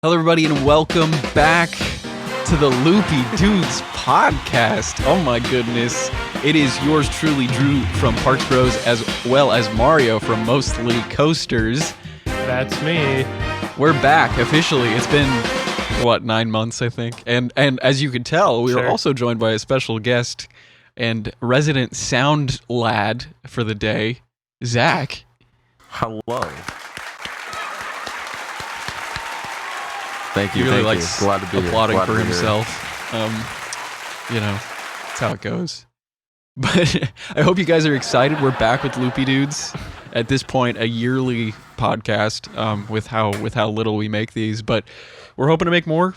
Hello, everybody, and welcome back to the Loopy Doods podcast. Oh my goodness. It is yours truly, Drew from Parks Bros, as well as Mario from Mostly Coasters. That's me. We're back officially. It's been, 9 months, I think. And as you can tell, we are also joined by a special guest and resident sound lad for the day, Zach. Hello. Thank you. He really thank likes you. Glad to be applauding here. for himself. That's how it goes. But I hope you guys are excited. We're back with Loopy Doods. At this point, a yearly podcast with how little we make these, but we're hoping to make more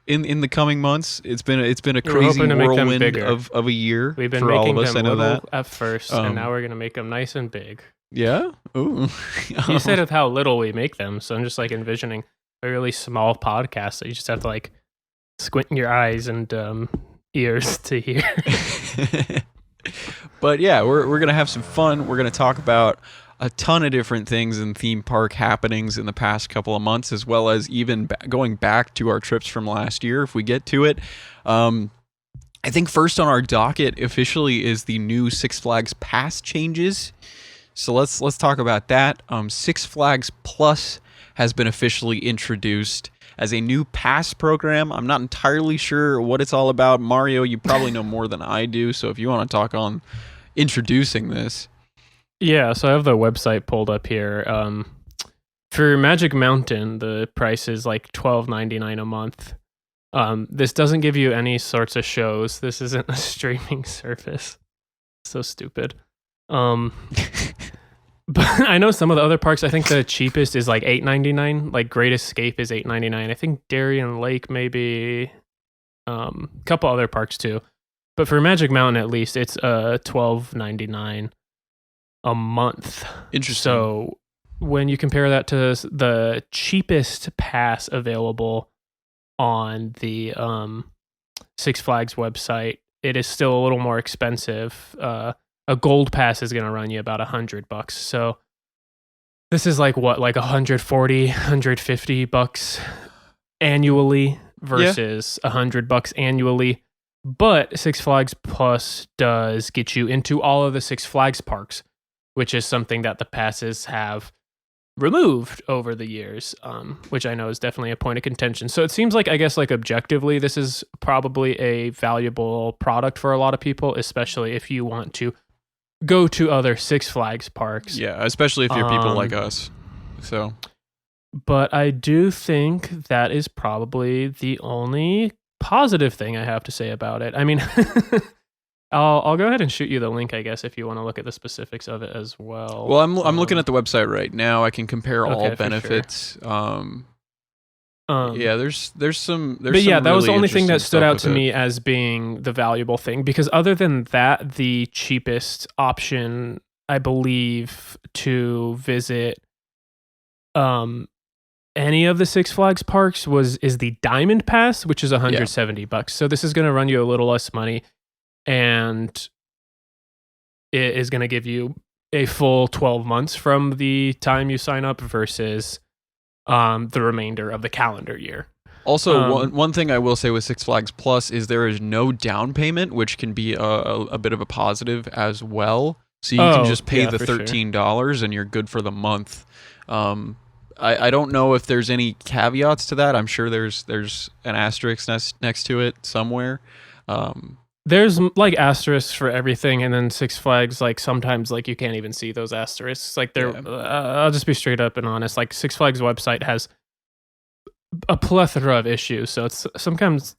in the coming months. It's been a crazy whirlwind of a year. We've been for making all of us. them I know little that at first, and now we're gonna make them nice and big. Yeah. Ooh. You said of how little we make them, so I'm just like envisioning a really small podcast that you just have to like squint your eyes and ears to hear. But yeah, we're gonna have some fun. We're gonna talk about a ton of different things in theme park happenings in the past couple of months, as well as even going back to our trips from last year if we get to it. I think first on our docket officially is the new Six Flags pass changes. So let's talk about that. Six Flags Plus has been officially introduced as a new pass program. I'm not entirely sure what it's all about. Mario, you probably know more than I do, so if you want to talk on introducing this. Yeah, so I have the website pulled up here. For Magic Mountain, the price is like $12.99 a month. This doesn't give you any sorts of shows. This isn't a streaming service. So stupid. But I know some of the other parks, I think the cheapest is like $8.99. Like Great Escape is $8.99. I think Darien Lake maybe, a couple other parks too. But for Magic Mountain at least, it's $12.99 a month. Interesting. So when you compare that to the cheapest pass available on the Six Flags website, it is still a little more expensive. A gold pass is going to run you about $100. So this is like what, like $140, $150 annually versus $100 annually. But Six Flags Plus does get you into all of the Six Flags parks, which is something that the passes have removed over the years, which I know is definitely a point of contention. So it seems like, I guess, like objectively, this is probably a valuable product for a lot of people, especially if you want to go to other Six Flags parks. Yeah, especially if you're people like us. So, but I do think that is probably the only positive thing I have to say about it. I mean, I'll go ahead and shoot you the link, I guess, if you want to look at the specifics of it as well. Well, I'm looking at the website right now. I can compare all for benefits. Sure. Yeah, there's some. But yeah, that was the really only thing that interesting stood out stuff to with me as being the valuable thing, because other than that, the cheapest option, I believe, to visit any of the Six Flags parks is the Diamond Pass, which is $170. So this is going to run you a little less money, and it is going to give you a full 12 months from the time you sign up versus the remainder of the calendar year. Also, one thing I will say with Six Flags Plus is there is no down payment, which can be a bit of a positive as well. So you can just pay the $13 and you're good for the month. I don't know if there's any caveats to that. I'm sure there's an asterisk next to it somewhere. There's like asterisks for everything, and then Six Flags, like sometimes like you can't even see those asterisks. Like I'll just be straight up and honest. Like Six Flags website has a plethora of issues, so it's sometimes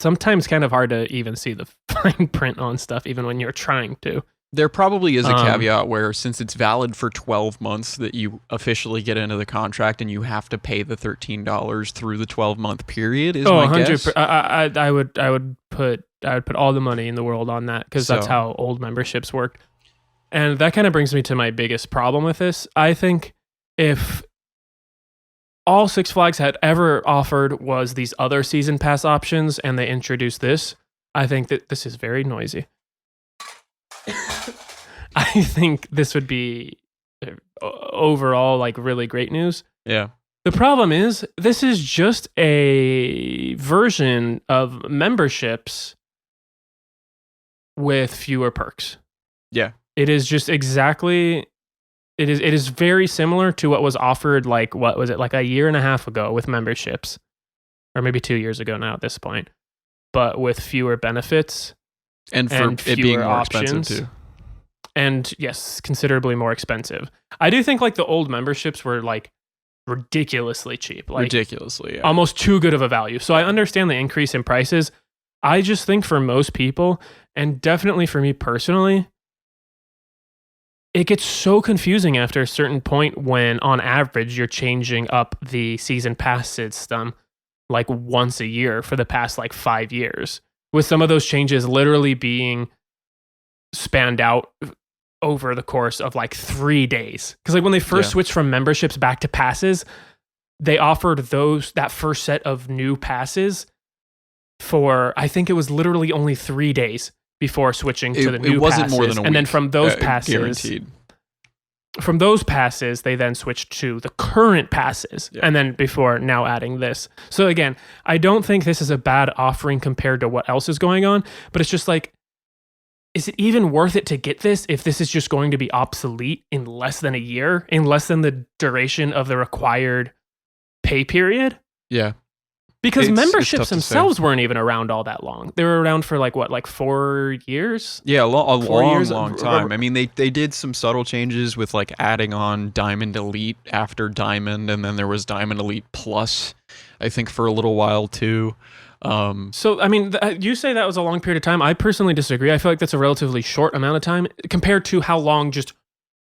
kind of hard to even see the fine print on stuff, even when you're trying to. There probably is a caveat where, since it's valid for 12 months, that you officially get into the contract and you have to pay the $13 through the 12-month period. Is my guess. I would put all the money in the world on that, because that's how old memberships work. And that kind of brings me to my biggest problem with this. I think if all Six Flags had ever offered was these other season pass options and they introduced this, I think that this is very noisy. I think this would be overall like really great news. Yeah. The problem is, this is just a version of memberships with fewer perks. Yeah. It is just exactly... It is very similar to what was offered, like, what was it, like a year and a half ago with memberships. Or maybe 2 years ago now at this point. But with fewer benefits. And for it being more expensive too. And yes, considerably more expensive. I do think like the old memberships were like ridiculously cheap. Like, ridiculously, yeah. Almost too good of a value. So I understand the increase in prices. I just think for most people, and definitely for me personally, it gets so confusing after a certain point when, on average, you're changing up the season pass system like once a year for the past like 5 years, with some of those changes literally being spanned out over the course of like 3 days. Because like when they first switched from memberships back to passes, they offered that first set of new passes for, I think it was literally only 3 days before switching to the new passes. It wasn't more than a week. And then from those passes, guaranteed. From those passes, they then switched to the current passes, and then before now adding this. So again, I don't think this is a bad offering compared to what else is going on, but it's just like, is it even worth it to get this if this is just going to be obsolete in less than a year, in less than the duration of the required pay period? Yeah. Because memberships themselves weren't even around all that long. They were around for like what, like 4 years? Yeah, a long time. I mean, they did some subtle changes with like adding on Diamond Elite after Diamond, and then there was Diamond Elite Plus, I think, for a little while too. So, I mean, you say that was a long period of time. I personally disagree. I feel like that's a relatively short amount of time compared to how long just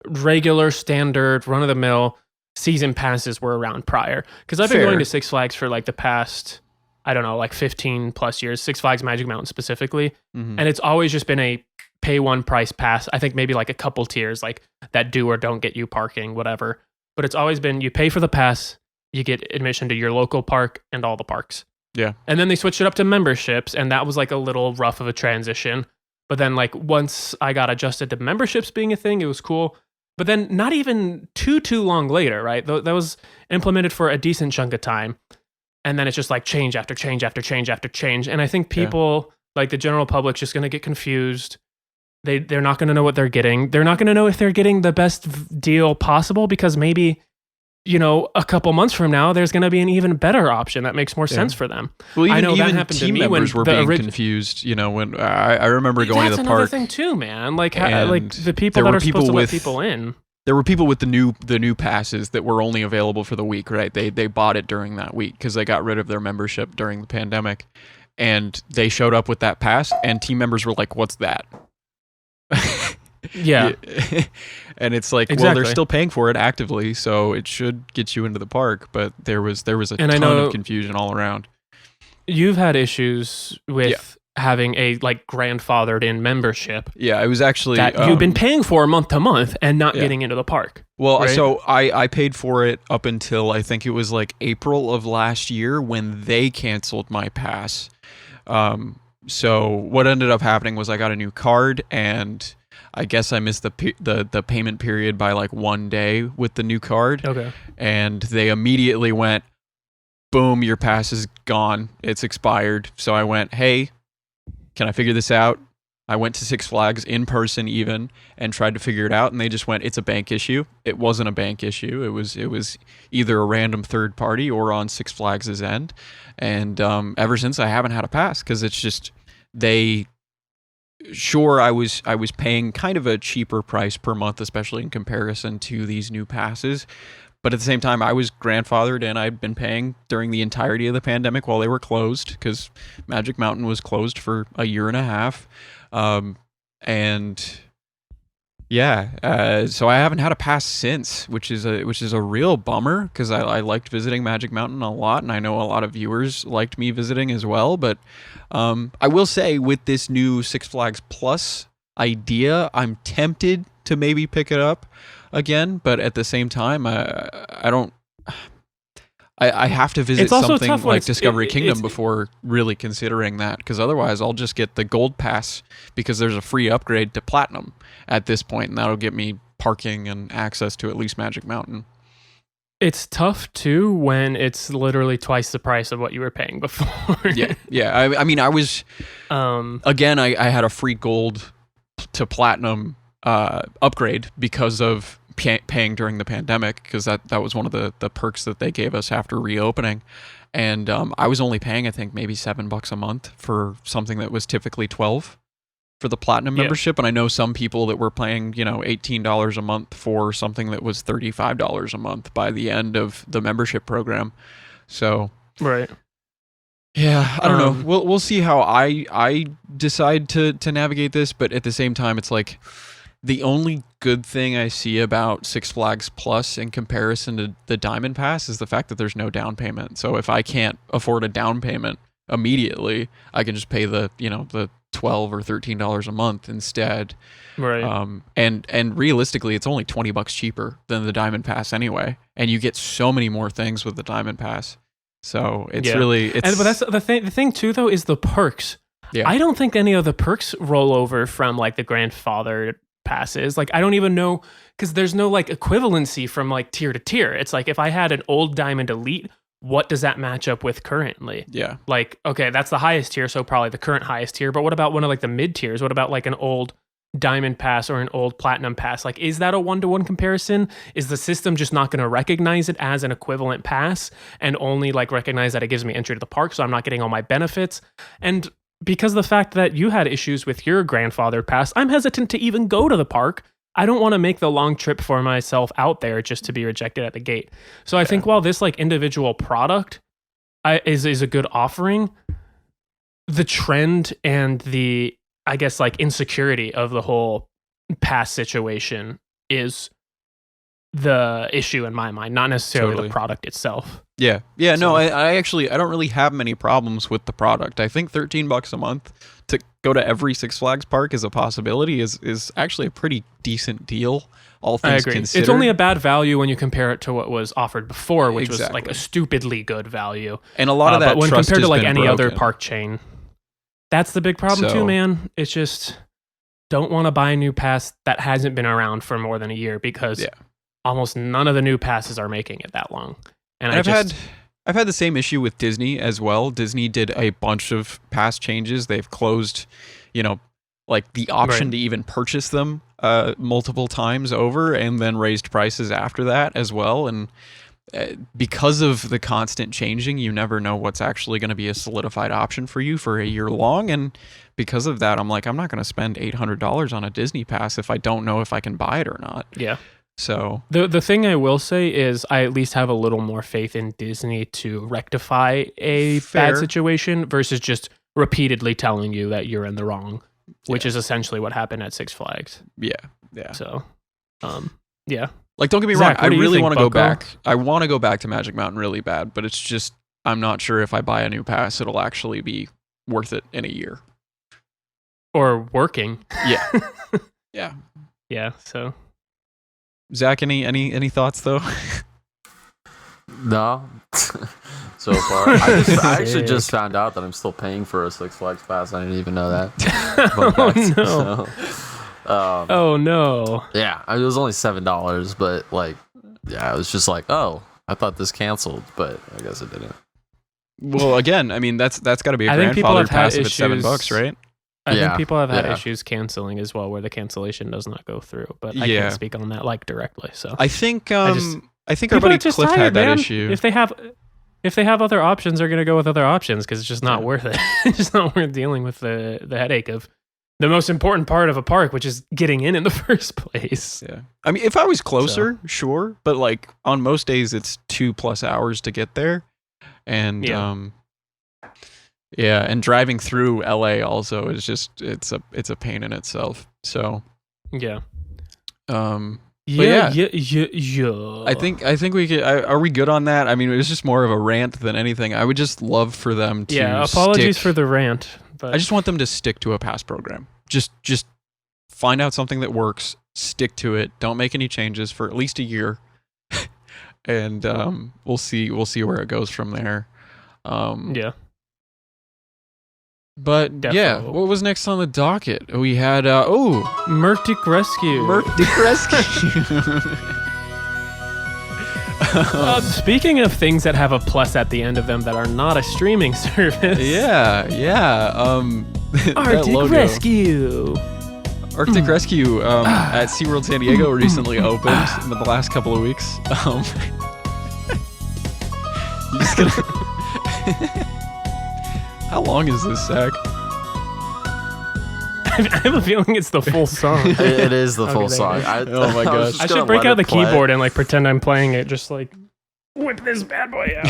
regular, standard, run-of-the-mill season passes were around prior. Because I've been going to Six Flags for like the past, I don't know, like 15 plus years, Six Flags Magic Mountain specifically. Mm-hmm. And it's always just been a pay one price pass. I think maybe like a couple tiers, like that do or don't get you parking, whatever. But it's always been, you pay for the pass, you get admission to your local park and all the parks. Yeah. And then they switched it up to memberships, and that was like a little rough of a transition. But then like once I got adjusted to memberships being a thing, it was cool. But then not even too long later, right? That was implemented for a decent chunk of time. And then it's just like change after change after change after change. And I think people, like the general public's just going to get confused. They're not going to know what they're getting. They're not going to know if they're getting the best deal possible, because maybe, you know, a couple months from now, there's going to be an even better option that makes more sense for them. Well, even, I know even that happened team to me members when were being confused. You know, when I remember going to the park. That's another thing too, man. Like the people that are supposed to let people in. There were people with the new passes that were only available for the week, right? They bought it during that week because they got rid of their membership during the pandemic, and they showed up with that pass, and team members were like, "What's that?" Yeah. And it's like, well, they're still paying for it actively, so it should get you into the park. But there was a ton of confusion all around. You've had issues with having a like grandfathered in membership. Yeah, it was actually that you've been paying for month to month and not getting into the park. Well, right? So I paid for it up until I think it was like April of last year when they canceled my pass. So what ended up happening was I got a new card, and I guess I missed the payment period by like 1 day with the new card. Okay. And they immediately went, boom, your pass is gone. It's expired. So I went, hey, can I figure this out? I went to Six Flags in person even and tried to figure it out, and they just went, it's a bank issue. It wasn't a bank issue. It was either a random third party or on Six Flags' end. And ever since, I haven't had a pass because it's just I was paying kind of a cheaper price per month, especially in comparison to these new passes. But at the same time, I was grandfathered, and I'd been paying during the entirety of the pandemic while they were closed, because Magic Mountain was closed for a year and a half. So I haven't had a pass since, which is a real bummer, because I liked visiting Magic Mountain a lot, and I know a lot of viewers liked me visiting as well. But I will say, with this new Six Flags Plus idea, I'm tempted to maybe pick it up again, but at the same time, I don't. I have to visit something like Discovery Kingdom before really considering that, because otherwise I'll just get the Gold Pass, because there's a free upgrade to Platinum at this point, and that'll get me parking and access to at least Magic Mountain. It's tough too when it's literally twice the price of what you were paying before. Yeah. I mean, I was again. I had a free gold to platinum upgrade because of paying during the pandemic, because that was one of the perks that they gave us after reopening. And I was only paying, I think, maybe $7 a month for something that was typically $12 for the platinum membership. And I know some people that were paying, $18 a month for something that was $35 a month by the end of the membership program. So right. Yeah, I don't know. We'll see how I decide to navigate this, but at the same time, it's like the only good thing I see about Six Flags Plus in comparison to the Diamond Pass is the fact that there's no down payment. So if I can't afford a down payment immediately, I can just pay the $12 or $13 a month instead. Right. And realistically, it's only $20 cheaper than the Diamond Pass anyway, and you get so many more things with the Diamond Pass. So it's really but that's the thing. The thing too, though, is the perks. Yeah. I don't think any of the perks roll over from like the grandfather passes. Like I don't even know, because there's no like equivalency from like tier to tier. It's like if I had an old Diamond Elite, what does that match up with currently? Yeah. Like, okay, that's the highest tier, so probably the current highest tier. But what about one of like the mid tiers? What about like an old Diamond Pass or an old Platinum Pass? Like, is that a 1-to-1 comparison? Is the system just not going to recognize it as an equivalent pass and only like recognize that it gives me entry to the park, so I'm not getting all my benefits? And because of the fact that you had issues with your grandfather pass, I'm hesitant to even go to the park. I don't want to make the long trip for myself out there just to be rejected at the gate. So I think while this like individual product is a good offering, the trend and the, I guess, like insecurity of the whole pass situation is the issue in my mind, not necessarily the product itself. Yeah. No, I actually, I don't really have many problems with the product. I think $13 a month to go to every Six Flags park is a possibility, is actually a pretty decent deal, all things considered. It's only a bad value when you compare it to what was offered before, which was like a stupidly good value. And a lot of that but when trust compared to like any broken. other park chain, that's the big problem too, man. It's just don't want to buy a new pass that hasn't been around for more than a year, because almost none of the new passes are making it that long. And I've had the same issue with Disney as well. Disney did a bunch of pass changes. They've closed, like the option to even purchase them multiple times over, and then raised prices after that as well. And because of the constant changing, you never know what's actually going to be a solidified option for you for a year long. And because of that, I'm like, I'm not going to spend $800 on a Disney pass if I don't know if I can buy it or not. Yeah. So the thing I will say is I at least have a little more faith in Disney to rectify a bad situation versus just repeatedly telling you that you're in the wrong, which is essentially what happened at Six Flags. Yeah. So, yeah. Like, don't get me wrong, I really want to go back. I want to go back to Magic Mountain really bad, but it's just, I'm not sure if I buy a new pass, it'll actually be worth it in a year. Or working. Yeah. Yeah, so. Zach, any thoughts though? No. So far. I actually just found out that I'm still paying for a Six Flags pass. I didn't even know that. No. Oh no. Yeah, it was only $7, but like, yeah, it was just like, oh, I thought this canceled, but I guess it didn't. Well, again, I mean, that's got to be a grandfather pass if it's $7, right? I think people have had issues canceling as well, where the cancellation does not go through. But I can't speak on that like directly. So I think our buddy Cliff had that issue. If they have other options, they're going to go with other options, because it's just not worth it. It's just not worth dealing with the headache of the most important part of a park, which is getting in the first place. Yeah. I mean, if I was closer, sure. But like on most days, it's 2+ hours to get there. And and driving through LA also is just, it's a pain in itself. So yeah. Yeah. I think we could. Are we good on that? I mean, it was just more of a rant than anything. I would just love for them to. Yeah. Apologies for the rant. But I just want them to stick to a pass program. Just find out something that works, stick to it. Don't make any changes for at least a year, and we'll see where it goes from there. Yeah. But Definitely. what was next on the docket? We had Murtic Rescue. Murtic Rescue. Speaking of things that have a plus at the end of them that are not a streaming service. Yeah. That Arctic logo. Rescue. Arctic Rescue at SeaWorld San Diego recently opened in the last couple of weeks. You just gonna How long is this, Zach? I have a feeling it's the full song. It is the full Okay, song. Oh my gosh. I should break out the keyboard and like pretend I'm playing it, just like whip this bad boy out.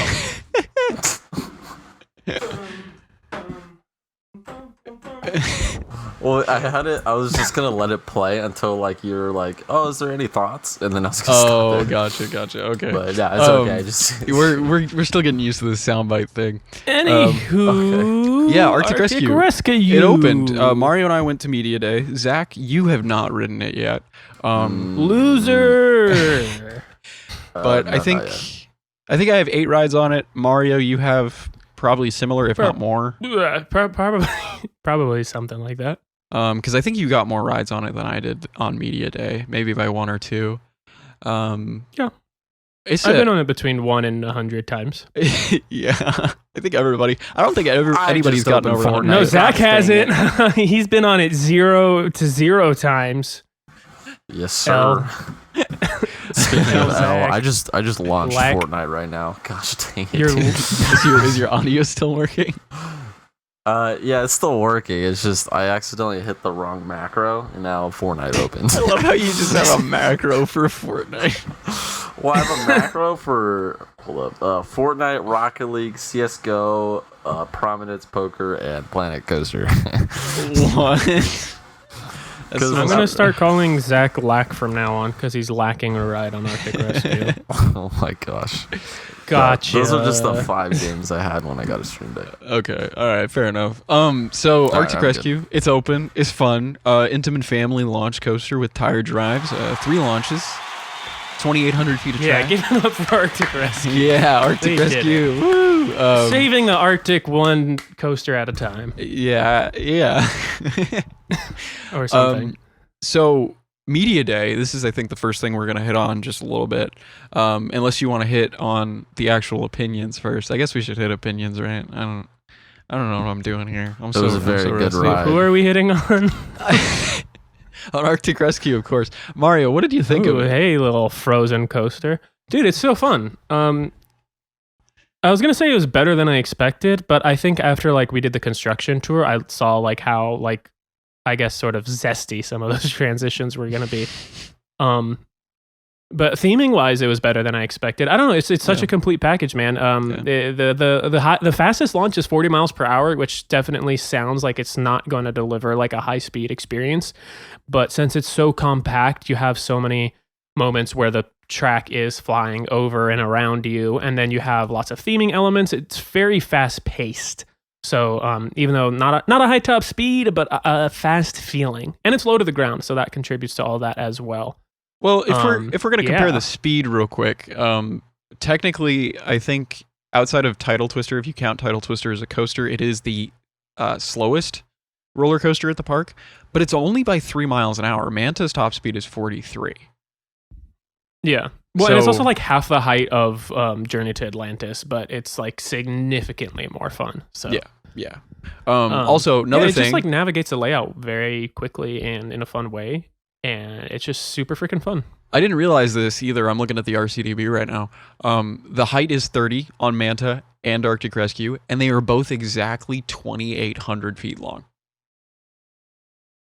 Well, I was just gonna let it play until like you were like, "Oh, is there any thoughts?" And then I was gonna stop it. Gotcha. Okay. But yeah, it's okay. Just we're still getting used to the soundbite thing. Anywho, Yeah, Arctic Rescue. Rescue. It opened. Mario and I went to Media Day. Zach, you have not ridden it yet. Loser. But no, I think not yet. I have 8 rides on it. Mario, you have probably similar, if not more. Probably something like that. Because I think you got more rides on it than I did on Media Day, maybe by 1 or 2. Yeah. I've been on it between 1 and 100 times. Yeah, I think everybody. I don't think anybody's just gotten opened over 100. Fortnite. No, Zach Gosh, dang hasn't. He's been on it 0 to 0 times. Yes, sir. Speaking of L, Zach. I just launched Lack. Fortnite right now. Gosh dang it. You're- Is your audio still working? Yeah, it's still working. It's just I accidentally hit the wrong macro, and now Fortnite opens. I love how you just have a macro for Fortnite. Well, I have a macro for Fortnite, Rocket League, CS:GO, Prominence Poker, and Planet Coaster. What? That's I'm I'm so gonna stupid. start calling Zach Lack from now on because he's lacking a ride on Arctic Rescue. Oh my gosh. Gotcha. Those are just the 5 games I had when I got a stream deck. Okay, all right, fair enough. So Arctic I'm Rescue, it's open, it's fun. Intimate family launch coaster with tire drives, 3 launches, 2,800 feet of Yeah, track. give it up for Arctic Rescue. Yeah, Arctic They did Rescue. Woo! Saving the Arctic one coaster at a time, Yeah. or something. So Media Day, this is I think the first thing we're gonna hit on just a little bit. Unless you want to hit on the actual opinions first. I guess we should hit opinions, right? I don't know what I'm doing here. It was a very good rusty. ride. Who are we hitting on? On Arctic Rescue, of course. Mario, what did you think Ooh, of it? hey, little frozen coaster, dude. It's so fun. I was gonna say it was better than I expected, but I think after like we did the construction tour, I saw like how like I guess sort of zesty some of those transitions were gonna be. But theming wise, it was better than I expected. I don't know. It's such a complete package, man. The fastest launch is 40 miles per hour, which definitely sounds like it's not going to deliver like a high speed experience. But since it's so compact, you have so many moments where the track is flying over and around you, and then you have lots of theming elements. It's very fast paced. So even though not a high top speed, but a fast feeling, and it's low to the ground, so that contributes to all that as well. Well, if we're gonna compare yeah. the speed real quick, technically, I think outside of Tidal Twister, if you count Tidal Twister as a coaster, it is the slowest roller coaster at the park, but it's only by 3 miles an hour. Manta's top speed is 43. Yeah. Well, and it's So- also like half the height of Journey to Atlantis, but it's like significantly more fun. So Yeah. Also, another it thing. just like navigates the layout very quickly and in a fun way, and it's just super freaking fun. I didn't realize this either. I'm looking at the RCDB right now. The height is 30 on Manta and Arctic Rescue, and they are both exactly 2,800 feet long.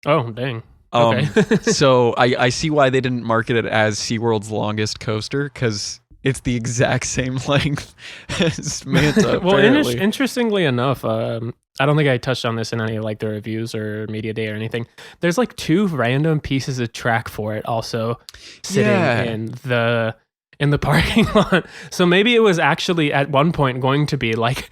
Oh, dang. Okay. So I see why they didn't market it as SeaWorld's longest coaster, because it's the exact same length as Manta. Well, apparently. interestingly enough, I don't think I touched on this in any like the reviews or media day or anything. There's like 2 random pieces of track for it also sitting in the parking lot. So maybe it was actually at one point going to be like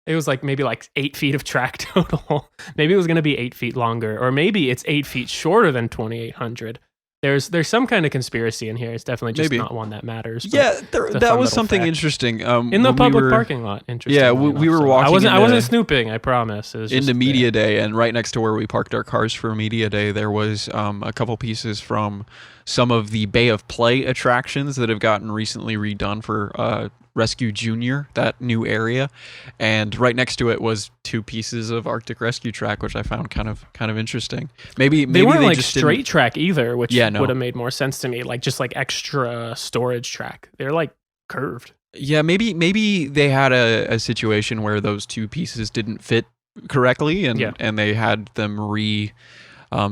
it was like maybe like 8 feet of track total. Maybe it was going to be 8 feet longer, or maybe it's 8 feet shorter than 2,800. there's some kind of conspiracy in here. It's definitely just Maybe. not one that matters. But Yeah, it's a that fun was little something fact. interesting. In the when public we were, parking lot. Interesting. Yeah, we were walking I wasn't into- snooping. I promise. It was into just Media Day, and right next to where we parked our cars for Media Day, there was a couple pieces from some of the Bay of Play attractions that have gotten recently redone for Rescue Junior, that new area, and right next to it was 2 pieces of Arctic Rescue Track, which I found kind of interesting. Maybe They weren't like just straight didn't- track either, which Yeah, no. would have made more sense to me. Like just like extra storage track. They're like curved. Yeah, maybe they had a situation where those 2 pieces didn't fit correctly, and they had them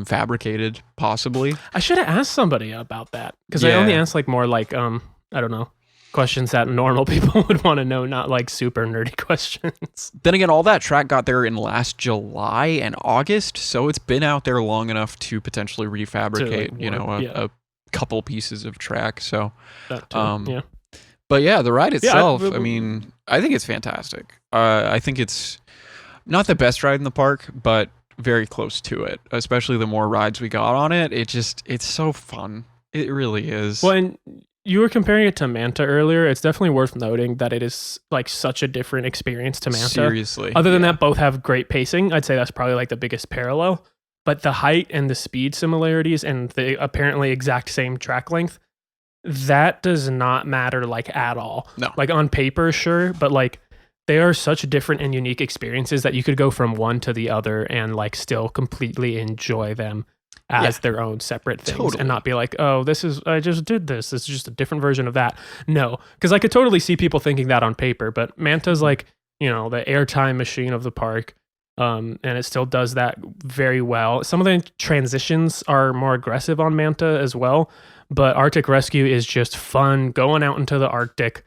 fabricated, possibly. I should have asked somebody about that because I Yeah. only asked like more like I don't know, questions that normal people would want to know, not like super nerdy questions. Then again, all that track got there in last July and August, so it's been out there long enough to potentially refabricate, work, a couple pieces of track. So, That too. Um, but yeah, the ride itself, I- I mean, I think it's fantastic. I think it's not the best ride in the park, but very close to it. Especially the more rides we got on it, it's so fun. It really is. Well, and you were comparing it to Manta earlier. It's definitely worth noting that it is like such a different experience to Manta. Seriously. Other than that, both have great pacing. I'd say that's probably like the biggest parallel. But the height and the speed similarities and the apparently exact same track length, that does not matter like at all. No. Like on paper, sure, but like they are such different and unique experiences that you could go from one to the other and like still completely enjoy them as their own separate things. Totally. And not be like, oh, I just did this. This is just a different version of that. No, because I could totally see people thinking that on paper, but Manta's like, the airtime machine of the park. And it still does that very well. Some of the transitions are more aggressive on Manta as well, but Arctic Rescue is just fun going out into the Arctic,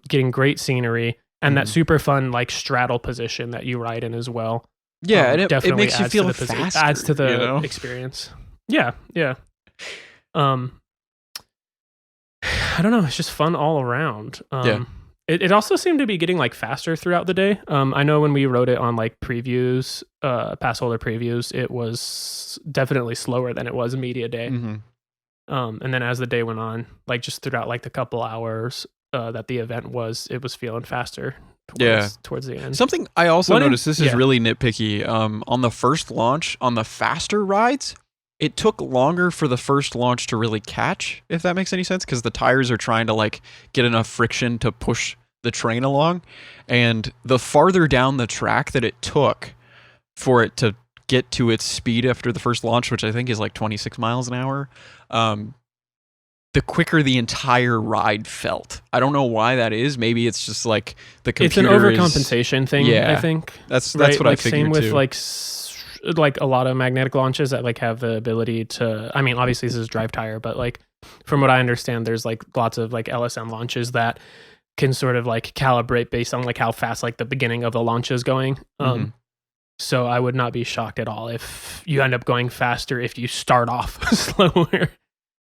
getting great scenery, and that super fun like straddle position that you ride in as well. Yeah, and it Definitely makes you adds to feel the faster. adds to the you know? experience. Yeah. I don't know. It's just fun all around. Yeah. It also seemed to be getting like faster throughout the day. I know when we wrote it on like previews, pass holder previews, it was definitely slower than it was Media Day. Mhm. And then as the day went on, like just throughout like the couple hours that the event was, it was feeling faster. Towards the end. Something I also noticed, this is yeah. really nitpicky. On the first launch, on the faster rides, it took longer for the first launch to really catch, if that makes any sense, because the tires are trying to like get enough friction to push the train along. And the farther down the track that it took for it to get to its speed after the first launch, which I think is like 26 miles an hour, the quicker the entire ride felt. I don't know why that is. Maybe it's just like the computer. It's an overcompensation thing, Yeah. I think. That's right? what I like figured same with too. like a lot of magnetic launches that like have the ability to, I mean, obviously this is drive tire, but like from what I understand, there's like lots of like LSM launches that can sort of like calibrate based on like how fast like the beginning of the launch is going. Mhm. So I would not be shocked at all if you end up going faster if you start off slower.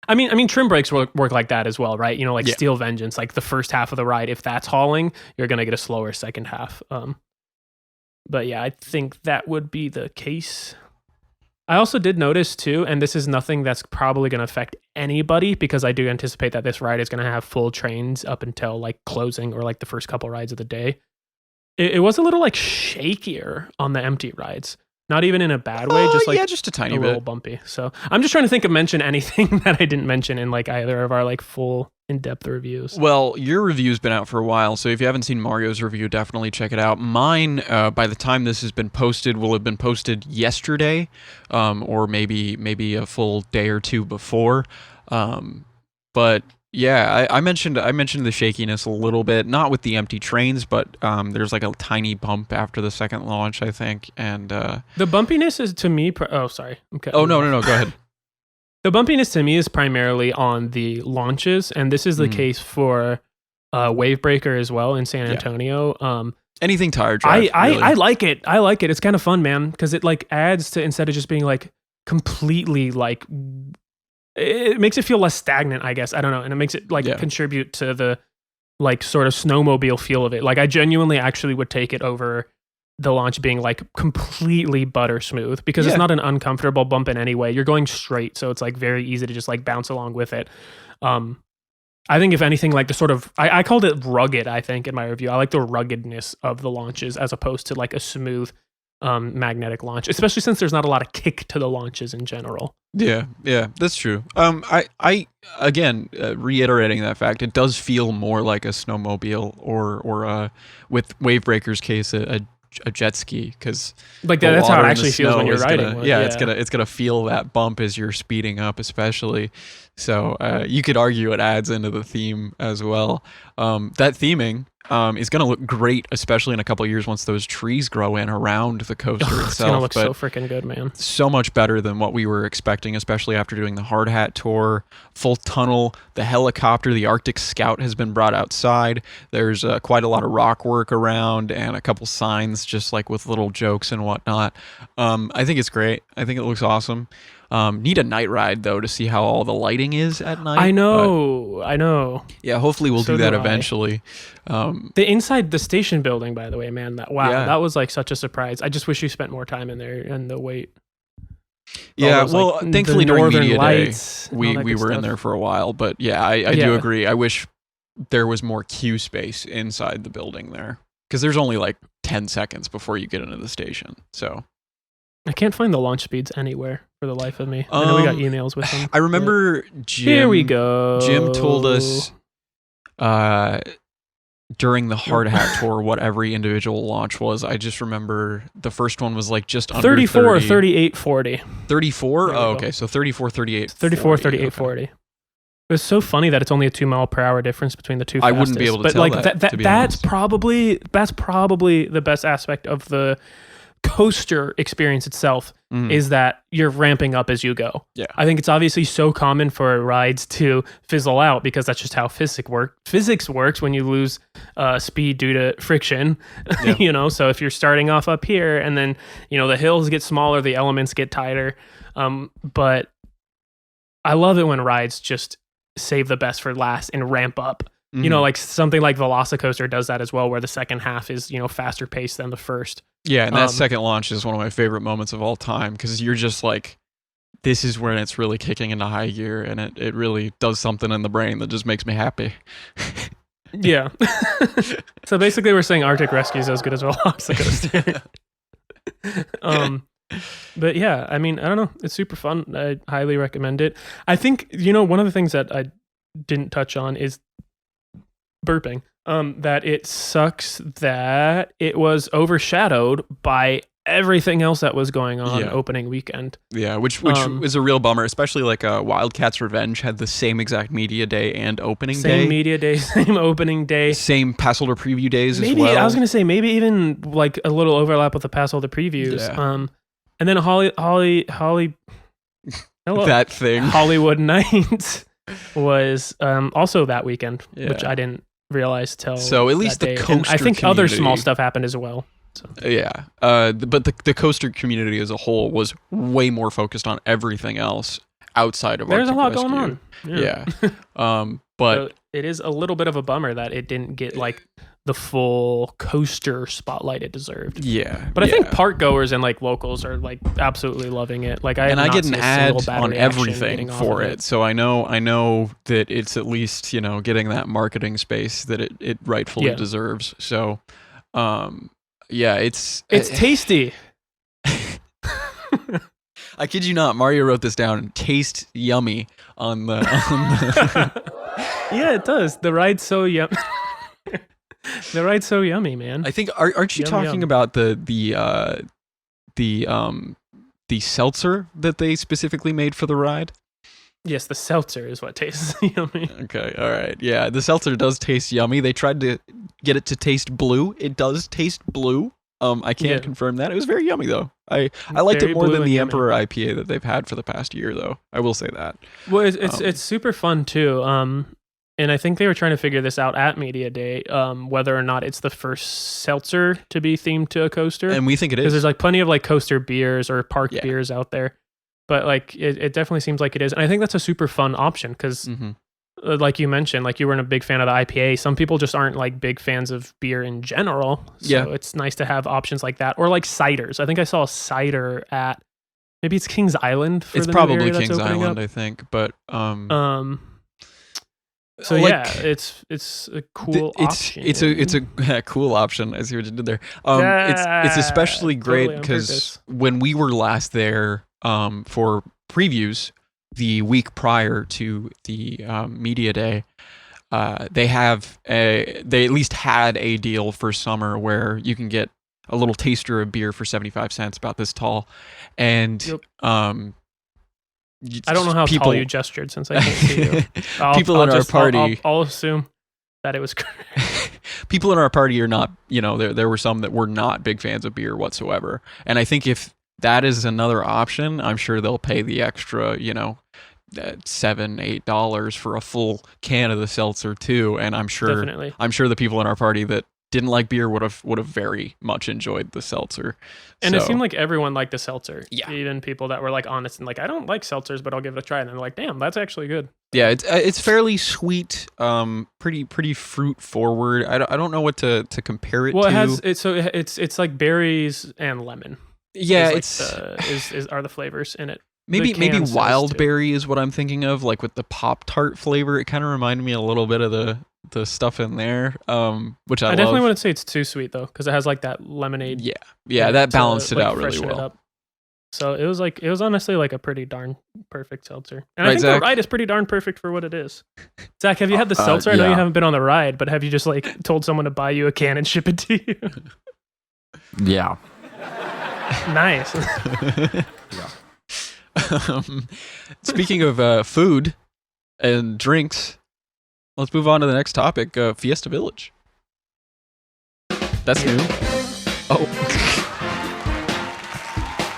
I mean, trim brakes work like that as well, right? Like Yeah. Steel Vengeance, like the first half of the ride, if that's hauling, you're gonna get a slower second half. But yeah, I think that would be the case. I also did notice too, and this is nothing that's probably going to affect anybody because I do anticipate that this ride is going to have full trains up until like closing or like the first couple rides of the day. It was a little like shakier on the empty rides. Not even in a bad way, just like just a tiny a little bit. bumpy. So I'm just trying to think of mention anything that I didn't mention in like either of our like full in-depth reviews. Well, your review's been out for a while, so if you haven't seen Mario's review, definitely check it out. Mine, by the time this has been posted, will have been posted yesterday, or maybe a full day or two before. But yeah, I mentioned the shakiness a little bit, not with the empty trains, but there's like a tiny bump after the second launch, I think, and The bumpiness is to me. Oh, sorry. Okay. oh no, go ahead. The bumpiness to me is primarily on the launches, and this is the case for Wavebreaker as well in San Antonio. Anything tire drive. I like it. I like it. It's kind of fun, man, because it like adds to, instead of just being like completely like, it makes it feel less stagnant, I guess. I don't know, and it makes it like contribute to the like sort of snowmobile feel of it. Like I genuinely actually would take it over the launch being like completely butter smooth because it's not an uncomfortable bump in any way. You're going straight, so it's like very easy to just like bounce along with it. I think if anything, like the sort of I called it rugged. I think in my review, I like the ruggedness of the launches as opposed to like a smooth magnetic launch, especially since there's not a lot of kick to the launches in general. Yeah, that's true. I again reiterating that fact, it does feel more like a snowmobile or with Wavebreaker's case a jet ski, because like that's how it actually feels when you're riding. It's gonna feel that bump as you're speeding up, especially. So you could argue it adds into the theme as well. That theming is going to look great, especially in a couple of years once those trees grow in around the coaster itself. It's going to look so freaking good, man. So much better than what we were expecting, especially after doing the hard hat tour, full tunnel, the helicopter, the Arctic Scout has been brought outside. There's quite a lot of rock work around and a couple signs just like with little jokes and whatnot. I think it's great. I think it looks awesome. Need a night ride though to see how all the lighting is at night. I know. Yeah, hopefully we'll do that eventually. The inside the station building, by the way, man, that was like such a surprise. I just wish you spent more time in there and the wait. Yeah, those, well, like, thankfully during media day we were in there for a while, but yeah, I do agree. I wish there was more queue space inside the building there, because there's only like 10 seconds before you get into the station. So I can't find the launch speeds anywhere for the life of me. I know we got emails with them. I remember Jim. Here we go. Jim told us during the hard hat tour what every individual launch was. I just remember the first one was like just under 34, 30. 38, 40. 34? Oh, okay. So 34, 38, 34, 38, 40. It was so funny that it's only a 2 mile per hour difference between the two fastest. I wouldn't be able to tell like that. That's probably the best aspect of the coaster experience itself, is that you're ramping up as you go. Yeah. I think it's obviously so common for rides to fizzle out because that's just how physics works when you lose speed due to friction. Yeah. So if you're starting off up here and then, the hills get smaller, the elements get tighter. But I love it when rides just save the best for last and ramp up. Like something like Velocicoaster does that as well, where the second half is, faster paced than the first. Yeah, and that second launch is one of my favorite moments of all time, because you're just like, this is when it's really kicking into high gear, and it really does something in the brain that just makes me happy. Yeah. So basically we're saying Arctic Rescue is as good as Velocicoaster. But yeah, I mean, I don't know. It's super fun. I highly recommend it. I think, one of the things that I didn't touch on is burping. That it sucks that it was overshadowed by everything else that was going on opening weekend. Yeah, which is a real bummer, especially like Wildcats Revenge had the same exact media day and opening day. Same media day, same opening day. Same pass holder preview days maybe, as well. I was going to say maybe even like a little overlap with the pass holder previews. Yeah. And then Holly hello, that thing. Hollywood Nights was also that weekend, which I didn't realize till so at least the coaster and I think community, other small stuff happened as well. So. Yeah, but the coaster community as a whole was way more focused on everything else outside of There's Arctic a lot Rescue. going on. Yeah. But so it is a little bit of a bummer that it didn't get like the full coaster spotlight it deserved. Yeah, but I think park goers and like locals are like absolutely loving it. Like I get an ad on everything for it, so I know that it's at least getting that marketing space that it rightfully deserves. So, it's tasty. I kid you not, Mario wrote this down. Taste yummy on the. Yeah, it does. The ride's so yummy. The ride's so yummy, man. I think aren't you talking about the seltzer that they specifically made for the ride? Yes, the seltzer is what tastes yummy. Okay, all right. Yeah, the seltzer does taste yummy. They tried to get it to taste blue. It does taste blue. I can't confirm that. It was very yummy though. I liked it more than the Emperor IPA that they've had for the past year though. I will say that. Well, it's super fun too. And I think they were trying to figure this out at Media Day, whether or not it's the first seltzer to be themed to a coaster. And we think it is. Because there's like plenty of like coaster beers or park beers out there. But like it definitely seems like it is. And I think that's a super fun option because like you mentioned, like you weren't a big fan of the IPA. Some people just aren't like big fans of beer in general. So it's nice to have options like that, or like ciders. I think I saw a cider at maybe it's Kings Island. It's the probably Kings Island, I think. But so like, yeah, it's a cool option. It's a cool option. I see what you did there. It's especially great because when we were last there for previews the week prior to the media day, they at least had a deal for summer where you can get a little taster of beer for 75 cents, about this tall, and I don't know how tall you gestured since I can't see you. People in our party, I'll assume that it was correct. People in our party are not, there were some that were not big fans of beer whatsoever. And I think if that is another option, I'm sure they'll pay the extra, $7-8 for a full can of the seltzer too. And I'm sure the people in our party that didn't like beer would have very much enjoyed the seltzer. And it seemed like everyone liked the seltzer. Yeah. Even people that were like honest and like, I don't like seltzers, but I'll give it a try. And they're like, damn, that's actually good. Yeah, it's fairly sweet, pretty fruit forward. I don't know what to compare it to. Well, it's like berries and lemon. Yeah, are the flavors in it. Maybe wild berry is what I'm thinking of, like with the Pop-Tart flavor. It kind of reminded me a little bit of the stuff in there, which I love. Definitely wouldn't say it's too sweet though, because it has like that lemonade. Yeah, that balanced it out really well. So it was honestly like a pretty darn perfect seltzer. And right, I think Zach? the ride is pretty darn perfect for what it is. Zach, have you had the seltzer? I know you haven't been on the ride, but have you just like told someone to buy you a can and ship it to you? Yeah. Nice. Yeah. Speaking of food and drinks, let's move on to the next topic, Fiesta Village. That's new. Oh.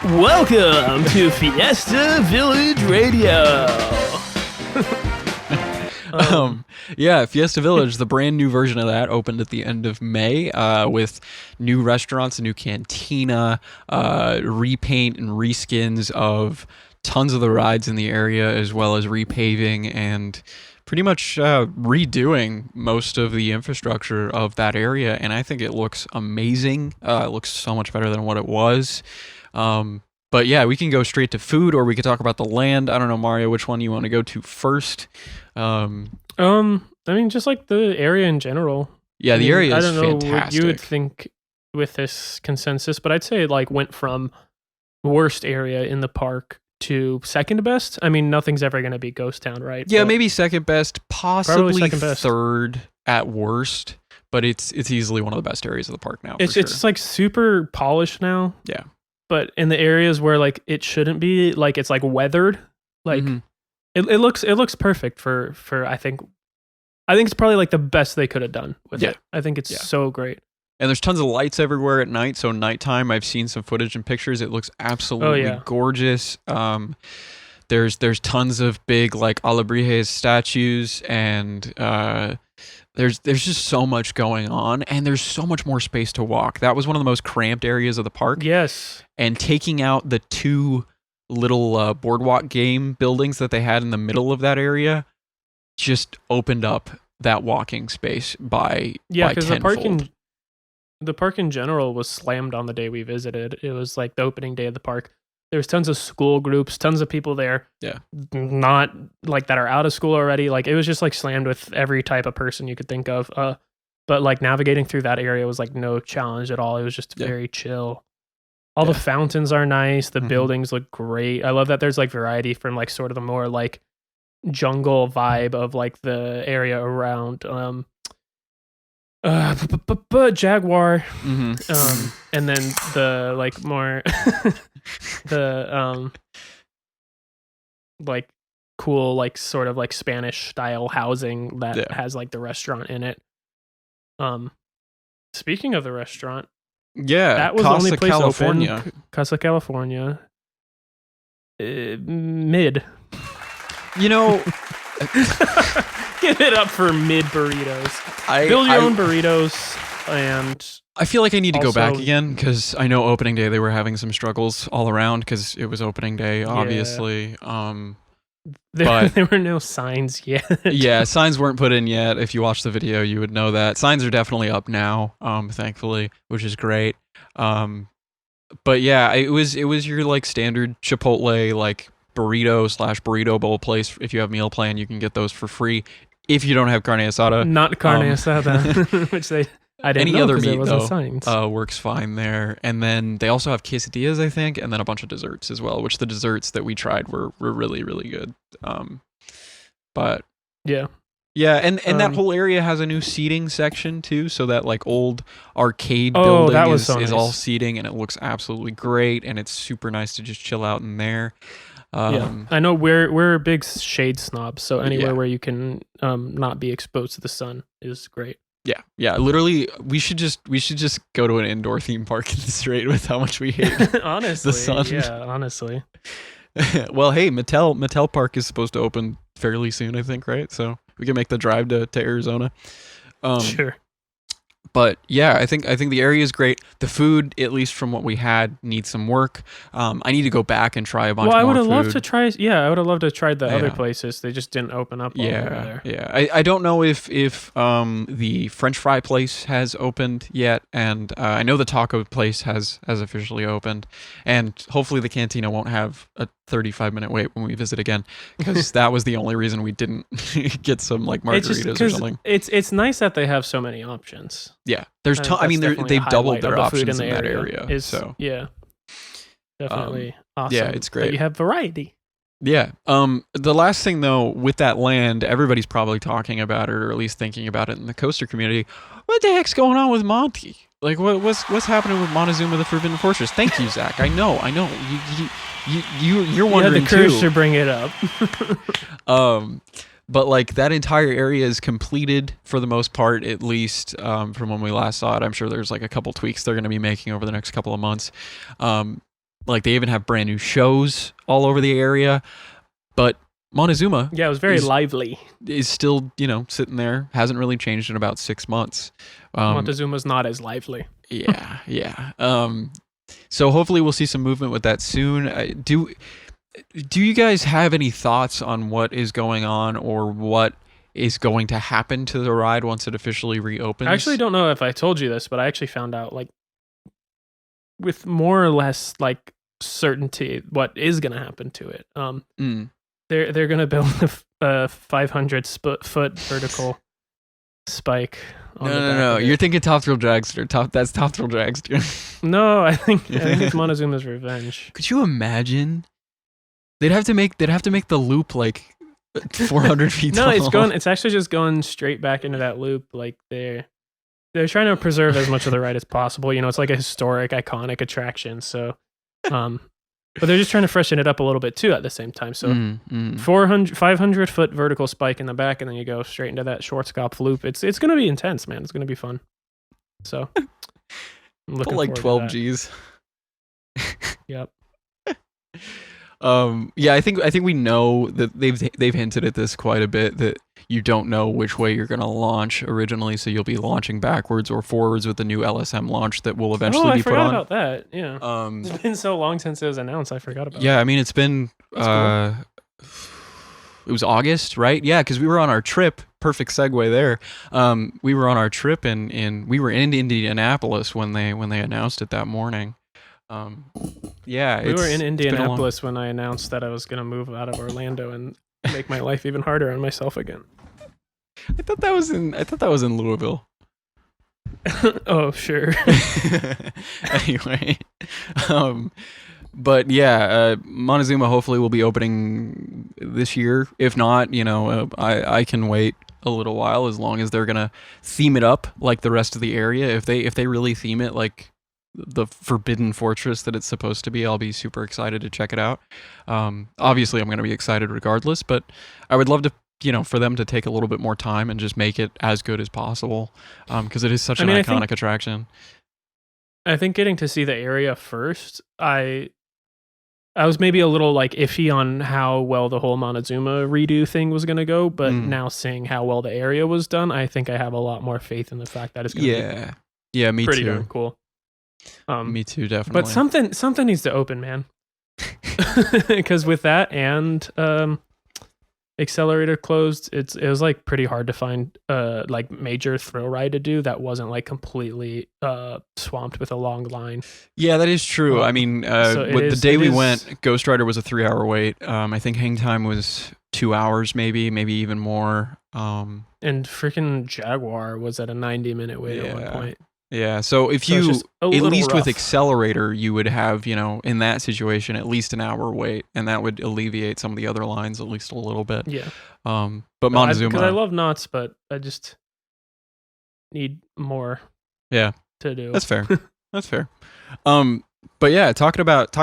Welcome to Fiesta Village Radio. Fiesta Village, the brand new version of that, opened at the end of May with new restaurants, a new cantina, repaint and reskins of tons of the rides in the area, as well as repaving and pretty much redoing most of the infrastructure of that area. And I think it looks amazing. It looks so much better than what it was. But yeah, we can go straight to food, or we could talk about the land. I don't know, Mario, which one you want to go to first? I mean, just like the area in general. Yeah, the area is fantastic. I don't know what you would think with this consensus, but I'd say it like went from worst area in the park to second best. I mean, nothing's ever going to be Ghost Town, right? Yeah, maybe second best, possibly second best. Third at worst, but it's easily one of the best areas of the park now. It's like super polished now. Yeah. But in the areas where like it shouldn't be, like it's like weathered, like it looks perfect for I think it's probably like the best they could have done with it. I think it's so great. And there's tons of lights everywhere at night. So nighttime, I've seen some footage and pictures. It looks absolutely gorgeous. There's tons of big like Alebrijes statues, and there's just so much going on, and there's so much more space to walk. That was one of the most cramped areas of the park. Yes. And taking out the two little boardwalk game buildings that they had in the middle of that area just opened up that walking space by because tenfold. The park in general was slammed on the day we visited. It was like the opening day of the park. There was tons of school groups, tons of people there. Yeah. Not like that are out of school already. Like it was just like slammed with every type of person you could think of. But like navigating through that area was like no challenge at all. It was just very chill. All the fountains are nice. The buildings look great. I love that there's like variety from like sort of the more like jungle vibe of like the area around Jaguar, and then the like more the like cool like sort of like Spanish style housing that has like the restaurant in it. Speaking of the restaurant, that was Casa the only place California. open. Casa California, mid. Give it up for mid burritos. Build your own burritos, and I feel like I need to go back again because I know opening day they were having some struggles all around because it was opening day, obviously. There were no signs yet. Yeah, signs weren't put in yet. If you watch the video, you would know that. Signs are definitely up now, thankfully, which is great. But yeah, it was your like standard Chipotle like burrito/burrito bowl place. If you have meal plan, you can get those for free. If you don't have carne asada, not carne asada, which I didn't any know other 'cause meat there wasn't signs. works fine there. And then they also have quesadillas, I think, and then a bunch of desserts as well. Which the desserts that we tried were really really good. But yeah. Yeah, and that whole area has a new seating section too, so that like old arcade Oh, building that was is, so is nice. all seating, and it looks absolutely great, and it's super nice to just chill out in there. Yeah, I know we're big shade snobs, so anywhere Yeah. where you can not be exposed to the sun is great. Yeah. Literally, we should just go to an indoor theme park and straight with how much we hate Honestly, the sun. yeah, honestly. Well, hey, Mattel Park is supposed to open fairly soon, I think, right? So we can make the drive to Arizona. Sure. But yeah, I think the area is great. The food, at least from what we had, needs some work. I need to go back and try a bunch more Well, I food. would have loved to try. Yeah, I would have loved to try the other Yeah. places. They just didn't open up. All over there. Yeah. I don't know if the French fry place has opened yet, and I know the taco place has officially opened, and hopefully the cantina won't have a 35-minute wait when we visit again, because that was the only reason we didn't get some like It's margaritas just or 'cause something. it's nice that they have so many options. Yeah, there's I I mean that's definitely they've a doubled highlight their of the food options in that area. Is, So yeah, definitely awesome. yeah, it's that great. you have variety. yeah. The last thing though with that land, everybody's probably talking about it, or at least thinking about it in the coaster community. What the heck's going on with Monty? Like what's happening with Montezuma the Forbidden Fortress? Thank you, Zach. I know. You're You had wondering the courage too. to bring it up. But like that entire area is completed for the most part, at least from when we last saw it. I'm sure there's like a couple tweaks they're going to be making over the next couple of months. Like they even have brand new shows all over the area. But Montezuma Yeah, it was very is- lively. is still, sitting there. Hasn't really changed in about 6 months. Montezuma's not as lively. Yeah. So hopefully we'll see some movement with that soon. Do you guys have any thoughts on what is going on or what is going to happen to the ride once it officially reopens? I actually don't know if I told you this, but I actually found out like with more or less like certainty what is going to happen to it. They're going to build a 500 foot vertical spike. On the back No. of it. You're thinking Top Thrill Dragster. That's Top Thrill Dragster. No, I think it's Montezuma's Revenge. Could you imagine? They'd have to make the loop like 400 feet No, tall. it's actually just going straight back into that loop. Like they're trying to preserve as much of the ride as possible. It's like a historic, iconic attraction. So, but they're just trying to freshen it up a little bit too at the same time. So 500 foot vertical spike in the back, and then you go straight into that Schwarzkopf loop. It's going to be intense, man. It's going to be fun. So, I'm looking Put like forward 12 to that. Gs. Yep. Yeah, I think we know that they've hinted at this quite a bit, that you don't know which way you're going to launch originally, so you'll be launching backwards or forwards with the new LSM launch that will eventually I be put forgot on. about that. Yeah. It's been so long since it was announced. I forgot about it. Yeah, I mean it's been That's it was August, right? Yeah, because we were on our trip. Perfect segue there. We were on our trip and we were in Indianapolis when they announced it that morning. Yeah, We were in been a long- Indianapolis when I announced that I was going to move out of Orlando and make my life even harder on myself again. I thought that was in Louisville. Oh, sure. Anyway, but yeah, Montezuma hopefully will be opening this year. If not, I can wait a little while, as long as they're gonna theme it up like the rest of the area. If they really theme it like the Forbidden Fortress that it's supposed to be, I'll be super excited to check it out. Obviously I'm going to be excited regardless, but I would love to, for them to take a little bit more time and just make it as good as possible, because it is such an iconic attraction. I think getting to see the area first, I was maybe a little like iffy on how well the whole Montezuma redo thing was going to go, but now seeing how well the area was done, I think I have a lot more faith in the fact that it's going to be Me pretty too. darn cool. Me too, definitely. But something needs to open, man. Because with that and Accelerator closed. It was like pretty hard to find like major thrill ride to do that wasn't like completely swamped with a long line. Yeah, that is true. I mean, the day we went, Ghost Rider was a 3-hour wait. I think hang time was 2 hours, maybe even more. And freaking Jaguar was at a 90-minute wait at one point. Yeah, so if you, at least with Accelerator, you would have, in that situation, at least an hour wait, and that would alleviate some of the other lines at least a little bit. Yeah. But Montezuma... Because I love knots, but I just need more to do. That's fair. That's fair. But yeah, talking about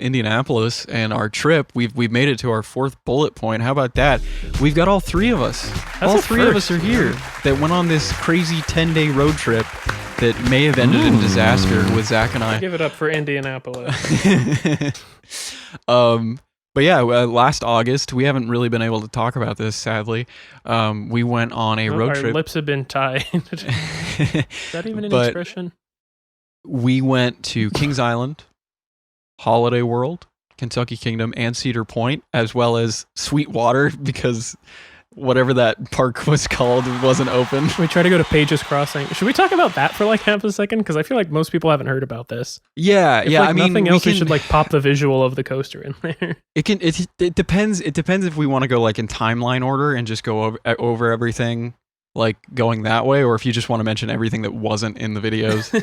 Indianapolis and our trip, we've made it to our 4th bullet point. How about that? We've got all 3 of us. All 3 of us are here that went on this crazy 10-day road trip that may have ended in disaster with Zach and I. Give it up for Indianapolis. But yeah, last August, we haven't really been able to talk about this, sadly. We went on a road trip. Our lips have been tied. Is that even an expression? We went to Kings Island, Holiday World, Kentucky Kingdom, and Cedar Point, as well as Sweetwater, because whatever that park was called wasn't open. We tried to go to Page's Crossing. Should we talk about that for like half a second? Because I feel like most people haven't heard about this. Yeah, if, I mean, nothing else, we should like pop the visual of the coaster in there. It depends. It depends if we want to go like in timeline order and just go over everything, like going that way, or if you just want to mention everything that wasn't in the videos.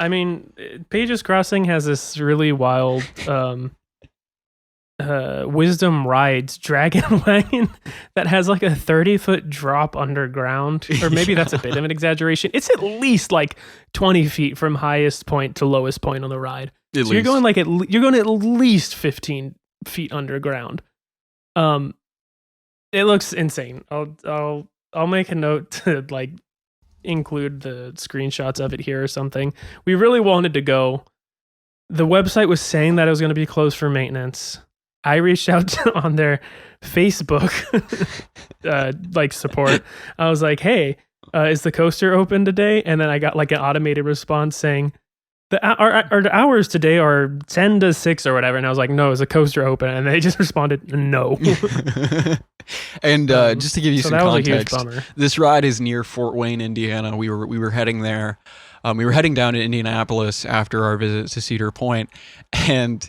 I mean, Page's Crossing has this really wild Wisdom Rides Dragon Wagon that has like a 30-foot drop underground, or maybe that's a bit of an exaggeration. It's at least like 20 feet from highest point to lowest point on the ride. You're going like you're going at least 15 feet underground. It looks insane. I'll make a note to like include the screenshots of it here or something. We really wanted to go. The website was saying that it was going to be closed for maintenance. I reached out on their Facebook like support. I was like, "Hey, is the coaster open today?" And then I got like an automated response saying, our hours today are 10 to 6 or whatever. And I was like, "No, is the coaster open?" And they just responded, "No." And just to give you some context, was a huge bummer. This ride is near Fort Wayne, Indiana. We were heading there. We were heading down to Indianapolis after our visit to Cedar Point, and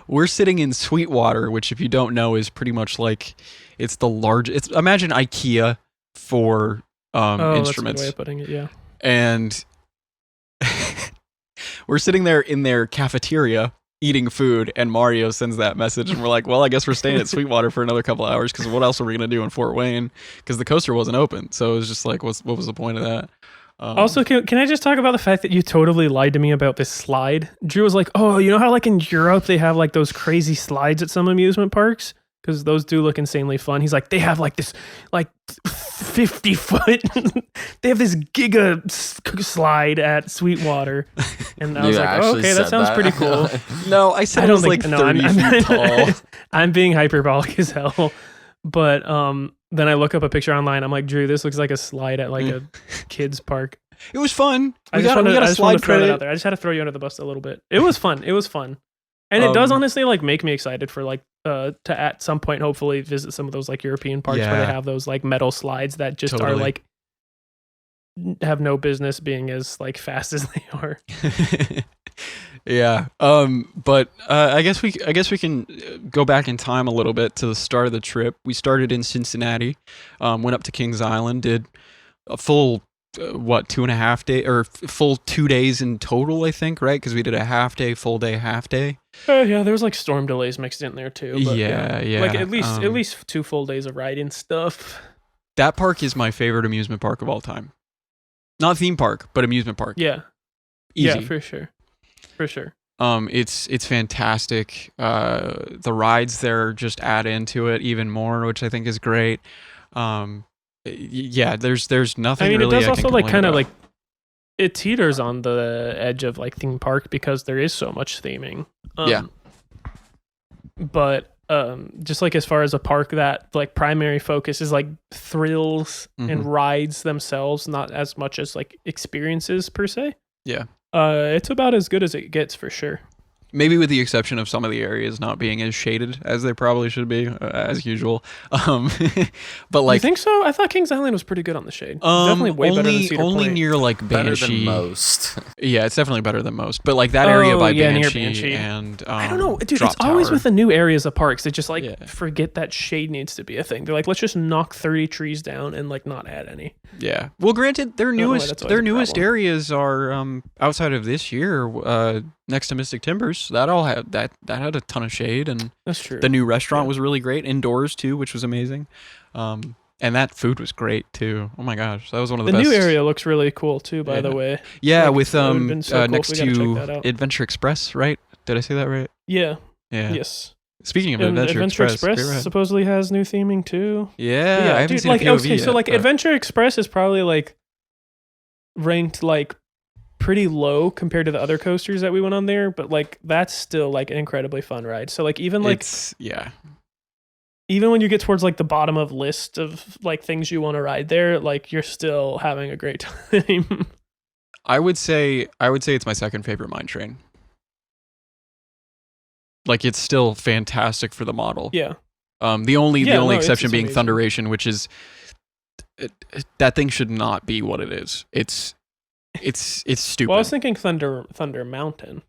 we're sitting in Sweetwater, which, if you don't know, is pretty much like it's the largest. Imagine IKEA for instruments. That's a good way of putting it. Yeah, and we're sitting there in their cafeteria eating food, and Mario sends that message, and we're like, well, I guess we're staying at Sweetwater for another couple hours, because what else are we going to do in Fort Wayne? Because the coaster wasn't open. So it was just like, what was the point of that? Also, can I just talk about the fact that you totally lied to me about this slide? Drew was like, "Oh, you know how like in Europe they have like those crazy slides at some amusement parks? Because those do look insanely fun." He's like, "They have like this like 50-foot, they have this giga slide at Sweetwater." And I was like, "Oh, okay, that sounds pretty cool." No, I said it was like 30 feet tall. I'm being hyperbolic as hell. But then I look up a picture online. I'm like, "Drew, this looks like a slide at like a kids park." It was fun. We got a slide credit out there. I just had to throw you under the bus a little bit. It was fun. And it does honestly like make me excited for like to at some point hopefully visit some of those like European parks where they have those like metal slides that just are like have no business being as like fast as they are. Yeah. But I guess we can go back in time a little bit to the start of the trip. We started in Cincinnati, went up to Kings Island, did a full 2.5 day or full 2 days in total, I think, right? Because we did a half day, full day, half day. Yeah, there was like storm delays mixed in there too. But yeah. Like at least 2 full days of riding stuff. That park is my favorite amusement park of all time. Not theme park, but amusement park. Yeah. Easy. Yeah, for sure. It's fantastic. The rides there just add into it even more, which I think is great. Yeah, there's nothing. I mean, really it does also like kind of about. like it teeters on the edge of like theme park because there is so much theming. Yeah. But just like as far as a park that like primary focus is like thrills and rides themselves, not as much as like experiences per se. Yeah. It's about as good as it gets for sure. Maybe with the exception of some of the areas not being as shaded as they probably should be, as usual. But like, you think so? I thought Kings Island was pretty good on the shade. Definitely way better than Cedar only Point. near like Better Banshee. than most. Yeah, it's definitely better than most. But like that area by near Banshee and I don't know, dude. Drop It's always Tower. with the new areas of parks. They just like Yeah. forget that shade needs to be a thing. They're like, let's just knock 30 trees down and like not add any. Yeah. Well, granted, their know why newest that's always a newest problem. areas are outside of this year, next to Mystic Timbers. That all had that had a ton of shade, and That's true. the new restaurant Yeah. was really great indoors too, which was amazing. And that food was great too. Oh my gosh, that was one of the The best. new area looks really cool too, by Yeah. the way. Yeah, Like, with that would've been so cool next if we gotta check to that out. Adventure Express, right? Did I say that right? Yeah. Yeah. Yes. Speaking of And Adventure Express, great ride. supposedly has new theming too. Yeah, But I haven't dude, seen like a POV okay, so yet, like but- Adventure Express is probably like ranked like pretty low compared to the other coasters that we went on there, but like that's still like an incredibly fun ride. So like even like yeah. even when you get towards like the bottom of list of like things you want to ride there, like you're still having a great time. I would say it's my second favorite mine train. Like it's still fantastic for the model. Yeah. The only it's exception being amazing. Thunderation, which is that thing should not be what it is. It's stupid. Well, I was thinking Thunder Mountain,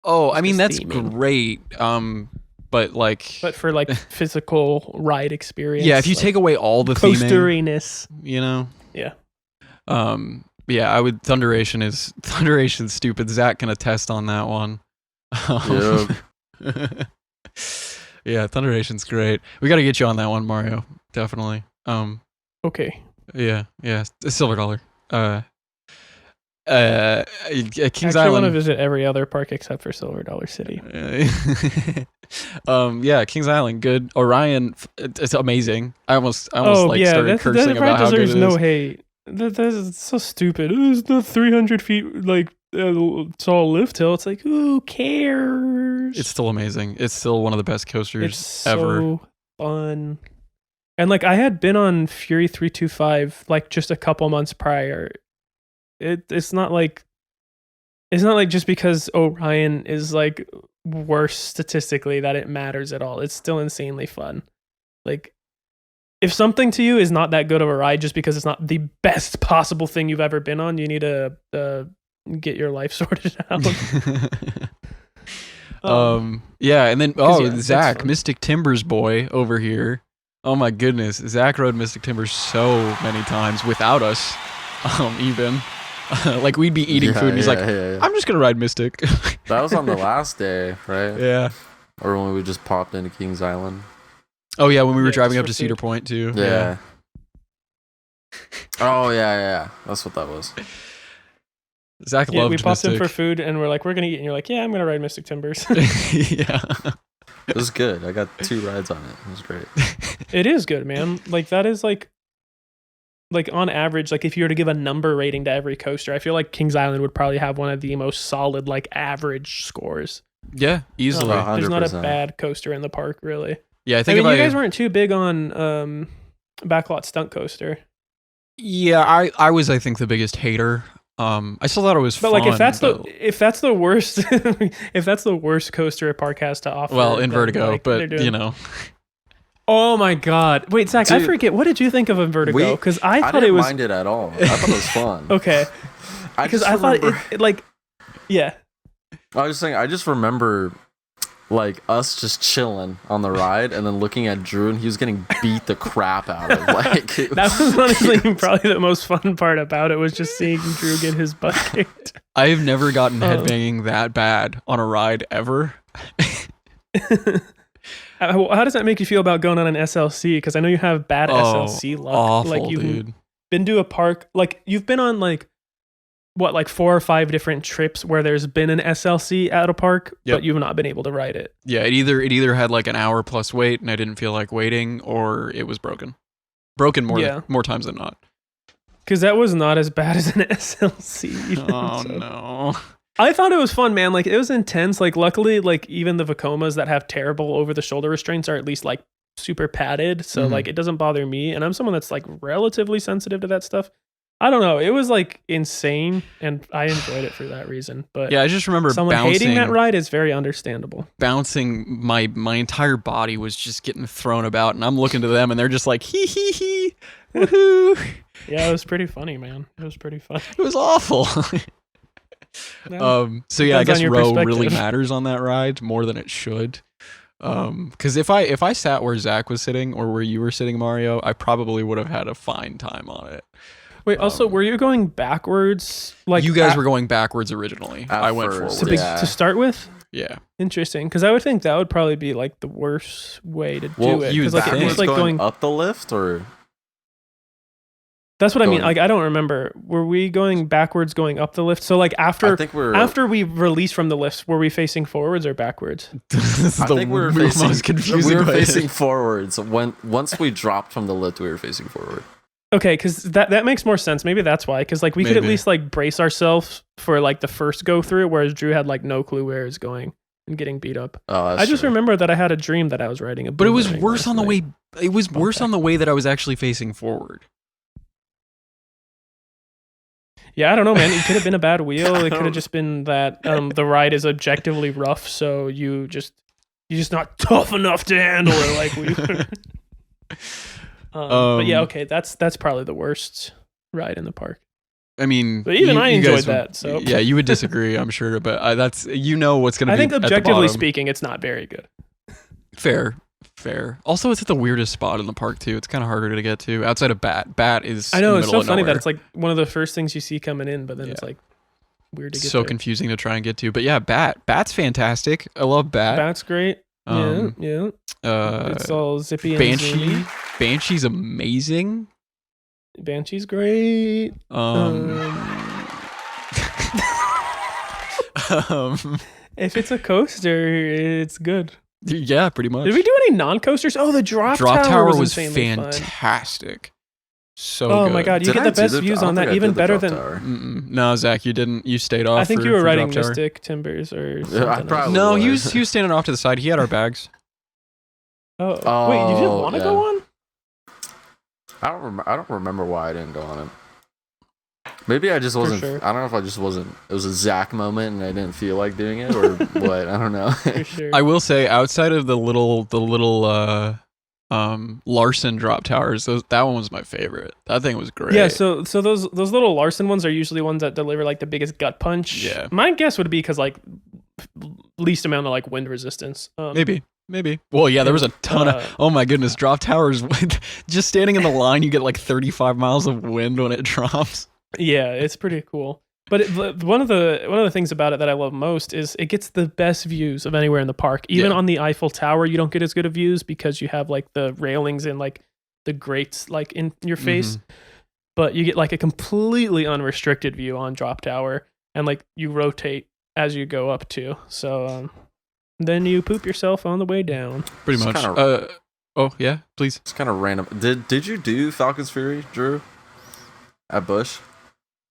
oh, I mean just that's theming. great. But like, but for like physical ride experience. yeah, if you like, take away all the theming, coasteriness. you know. Yeah. Yeah, I would. Thunderation's stupid. Zach can attest on that one. Yeah, Thunderation's great. We got to get you on that one, Mario. Definitely. Okay. Yeah. Silver Dollar. Kings Actually, I want to Island. visit every other park except for Silver Dollar City. Yeah, Kings Island, good. Orion, it's amazing. I almost started cursing that about how good it deserves is. no hate. That's so stupid. It's the 300 feet like tall lift hill. It's like who cares? It's still amazing. It's still one of the best coasters It's ever. so fun. And like I had been on Fury 325 like just a couple months prior. It's not like just because Orion is like worse statistically that it matters at all. It's still insanely fun. Like if something to you is not that good of a ride just because it's not the best possible thing you've ever been on, you need to get your life sorted out. Yeah, and then it's Zach, fun. Mystic Timbers boy over here. Oh my goodness, Zach rode Mystic Timbers so many times without us, even. Like we'd be eating food, and he's like, yeah. "I'm just gonna ride Mystic." That was on the last day, right? Yeah. Or when we just popped into Kings Island. Oh yeah, when we were Yeah, driving just up to for Cedar food. Point too. Yeah. Oh yeah. That's what that was. Zach Yeah, loved we popped in Mystic. for food and we're like, we're gonna eat, and you're like, yeah, I'm gonna ride Mystic Timbers. Yeah. It was good. I got 2 rides on it. It was great. It is good, man. Like that is like on average, like if you were to give a number rating to every coaster, I feel like Kings Island would probably have one of the most solid like average scores. Yeah, easily. Oh, There's not a 100%. bad coaster in the park, really. Yeah, I I think mean, if you guys weren't too big on Backlot Stunt Coaster, yeah, I was, I think, the biggest hater. I still thought it was but fun. like if that's but- the worst if that's the worst coaster a park has to offer, well, in then, Vertigo, like, they're but doing- you know, Oh my god! Wait, Zach, I Dude, forget. What did you think of Vertigo? Because I thought didn't it was mind it at all. I thought it was fun. okay. Because I thought remember- it like, yeah. I was saying, I just remember like us just chilling on the ride and then looking at Drew and he was getting beat the crap out of. Like it That was honestly probably the most fun part about it was just seeing Drew get his butt kicked. I've never gotten Oh. headbanging that bad on a ride ever. How does that make you feel about going on an SLC? Because I know you have bad SLC luck. Awful, like you've dude. been to a park, like you've been on like 4 or 5 different trips where there's been an SLC at a park, Yep. but you've not been able to ride it. Yeah, it either had like an hour plus wait and I didn't feel like waiting, or it was broken. Broken more times than not. Because that was not as bad as an SLC. even, Oh so. no. I thought it was fun, man. Like it was intense. Like luckily, like even the Vacomas that have terrible over the shoulder restraints are at least like super padded. So Mhm. like it doesn't bother me. And I'm someone that's like relatively sensitive to that stuff. I don't know. It was like insane, and I enjoyed it for that reason. But Yeah, I just remember someone bouncing. hating that ride is very understandable. Bouncing, my entire body was just getting thrown about, and I'm looking to them, and they're just like, hee hee hee, woohoo. Yeah, it was pretty funny, man. It was pretty funny. It was awful. No, So yeah, I depends guess on your row really perspective. matters on that ride more than it should. Because if I sat where Zach was sitting or where you were sitting, Mario, I probably would have had a fine time on it. Wait, also, were you going backwards? Like You guys were going backwards originally. At I went first, forward. yeah. to start with? Yeah. Interesting, because I would think that would probably be like the worst way to do it. you Because would like it think. was like going. up the lift, or That's what I mean. going- Like I don't remember. Were we going backwards, going up the lift? So like after I think we're after we released from the lifts, were we facing forwards or backwards? This is I the think we were most facing. confusing We were way. facing forwards. Once we dropped from the lift, we were facing forward. Okay, because that makes more sense. Maybe that's why. Because like we could at Maybe. least like brace ourselves for like the first go through, whereas Drew had like no clue where he was going and getting beat up. Oh, I just remember that I had a dream that I was riding a. But it was boomerang worse last on the night. way. It was worse Okay. on the way that I was actually facing forward. Yeah, I don't know, man. It could have been a bad wheel. It could don't- have just been that the ride is objectively rough, so you're just not tough enough to handle it like we were. But yeah, okay, that's probably the worst ride in the park. I mean, But even I enjoyed guys would- that, so- yeah, you would disagree, I'm sure, but that's what's going to be. I think at the objectively bottom. speaking, it's not very good. Fair. Also, it's at the weirdest spot in the park too. It's kind of harder to get to outside of Bat. Bat is. I know, in the it's middle so of funny that nowhere. it's like one of the first things you see coming in, but then it's Yeah. like weird to It's get so there. confusing to try and get to. But yeah, Bat's fantastic. I love Bat. That's great. Um, Yeah. It's all zippy and Banshee. zoomy. Banshee's amazing. Banshee's great. If it's a coaster, it's good. yeah, pretty much. Did we do any non-coasters? Oh, the drop Tower was insanely fun. fantastic. So Oh good. my god, you get the best views on that, even better than. No, Zach, you didn't. You stayed off. I think for- you were for riding Drop Tower. Mystic Timbers or something. I else. probably No, he was. was standing off to the side. He had our bags. Oh, wait, you didn't want to yeah. go on? I don't remember why I didn't go on it. Maybe I just wasn't. sure. I don't know if I just wasn't. It was a Zach moment, and I didn't feel like doing it, or what. I don't know. For sure. I will say, outside of the little Larson drop towers, that one was my favorite. That thing was great. Yeah, so those little Larson ones are usually ones that deliver like the biggest gut punch. Yeah. My guess would be because like least amount of like wind resistance. maybe. Well, yeah, there was a ton of. Oh my goodness, drop towers. Just standing in the line, you get like 35 miles of wind when it drops. Yeah, it's pretty cool. But one of the things about it that I love most is it gets the best views of anywhere in the park. Even Yeah. on the Eiffel Tower, you don't get as good of views because you have like the railings and like the grates like in your face. But you get like a completely unrestricted view on Drop Tower, and like you rotate as you go up too. So then you poop yourself on the way down. Pretty It's much. kinda- Oh yeah, please. It's kind of random. Did you do Falcon's Fury, Drew? At Bush?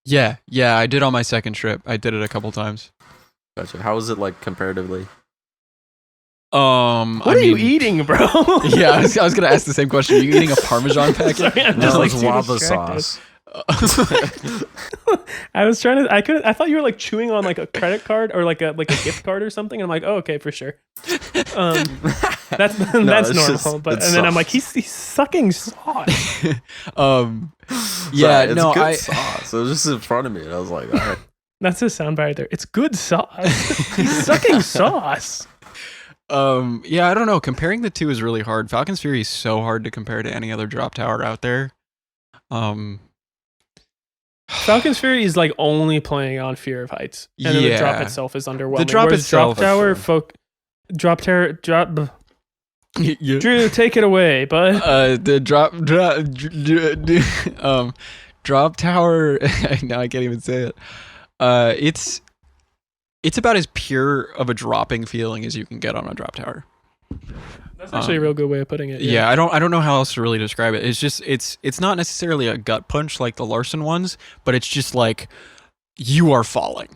Yeah, I did on my second trip. I did it a couple times. Gotcha. How was it like comparatively? What are you eating, bro? Yeah, I was gonna ask the same question. Are you eating a Parmesan packet? Sorry, I'm No, just like it's too Waba distracted. sauce. I was trying to. I thought you were like chewing on like a credit card or like a gift card or something. I'm like, oh, okay, for sure. That's that's it's normal. just- But it's and then I'm sauce. like, he's sucking sauce. Yeah, Sorry, it's no, good I. sauce. It was just in front of me, and I was like, all right. That's his soundbite right there. It's good sauce. He's sucking sauce. Yeah, I don't know. Comparing the two is really hard. Falcon's Fury is so hard to compare to any other drop tower out there. Falcon's Fury is like only playing on fear of heights, and then the drop Yeah. itself is underwhelming. The drop Whereas itself- Drop Tower, Yeah. Drew, take it away, bud. The drop tower. Now I can't even say it. It's about as pure of a dropping feeling as you can get on a drop tower. That's actually a real good way of putting it. Yeah, I don't know how else to really describe it. It's just it's not necessarily a gut punch like the Larson ones, but it's just like you are falling.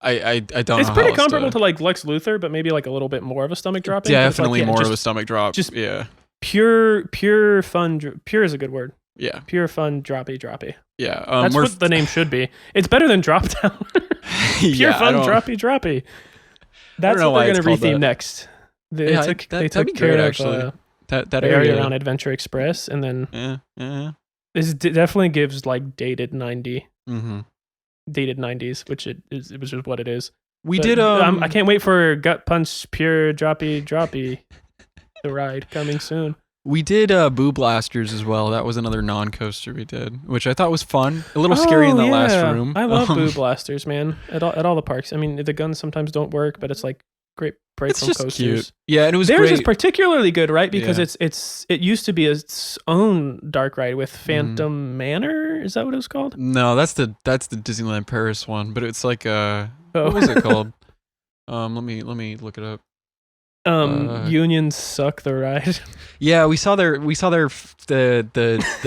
I don't. It's know pretty how else comparable to like Lex Luthor, but maybe like a little bit more of a stomach dropping. definitely Like, yeah, more just of a stomach drop. just- yeah, pure fun. Pure is a good word. yeah. Pure fun droppy. Yeah, that's what the name should be. It's better than Drop Down. Pure fun, droppy. That's what they're going to retheme next. They took care of that area around Adventure Express, and then this definitely gives like dated 90, dated 90s, which it was just what it is. We did. I can't wait for Gut Punch Pure Droppy, the ride coming soon. We did Boo Blasters as well. That was another non-coaster we did, which I thought was fun. A little scary in the last room. I love Boo Blasters, man. At all the parks. I mean, the guns sometimes don't work, but it's like great break from coasters. Cute. Yeah, and it was Theirs great. is particularly good, right? Because it used to be its own dark ride with Phantom Manor. Is that what it was called? No, that's the Disneyland Paris one, but it's like what was it called? Let me look it up. Unions suck the ride. Yeah, we saw the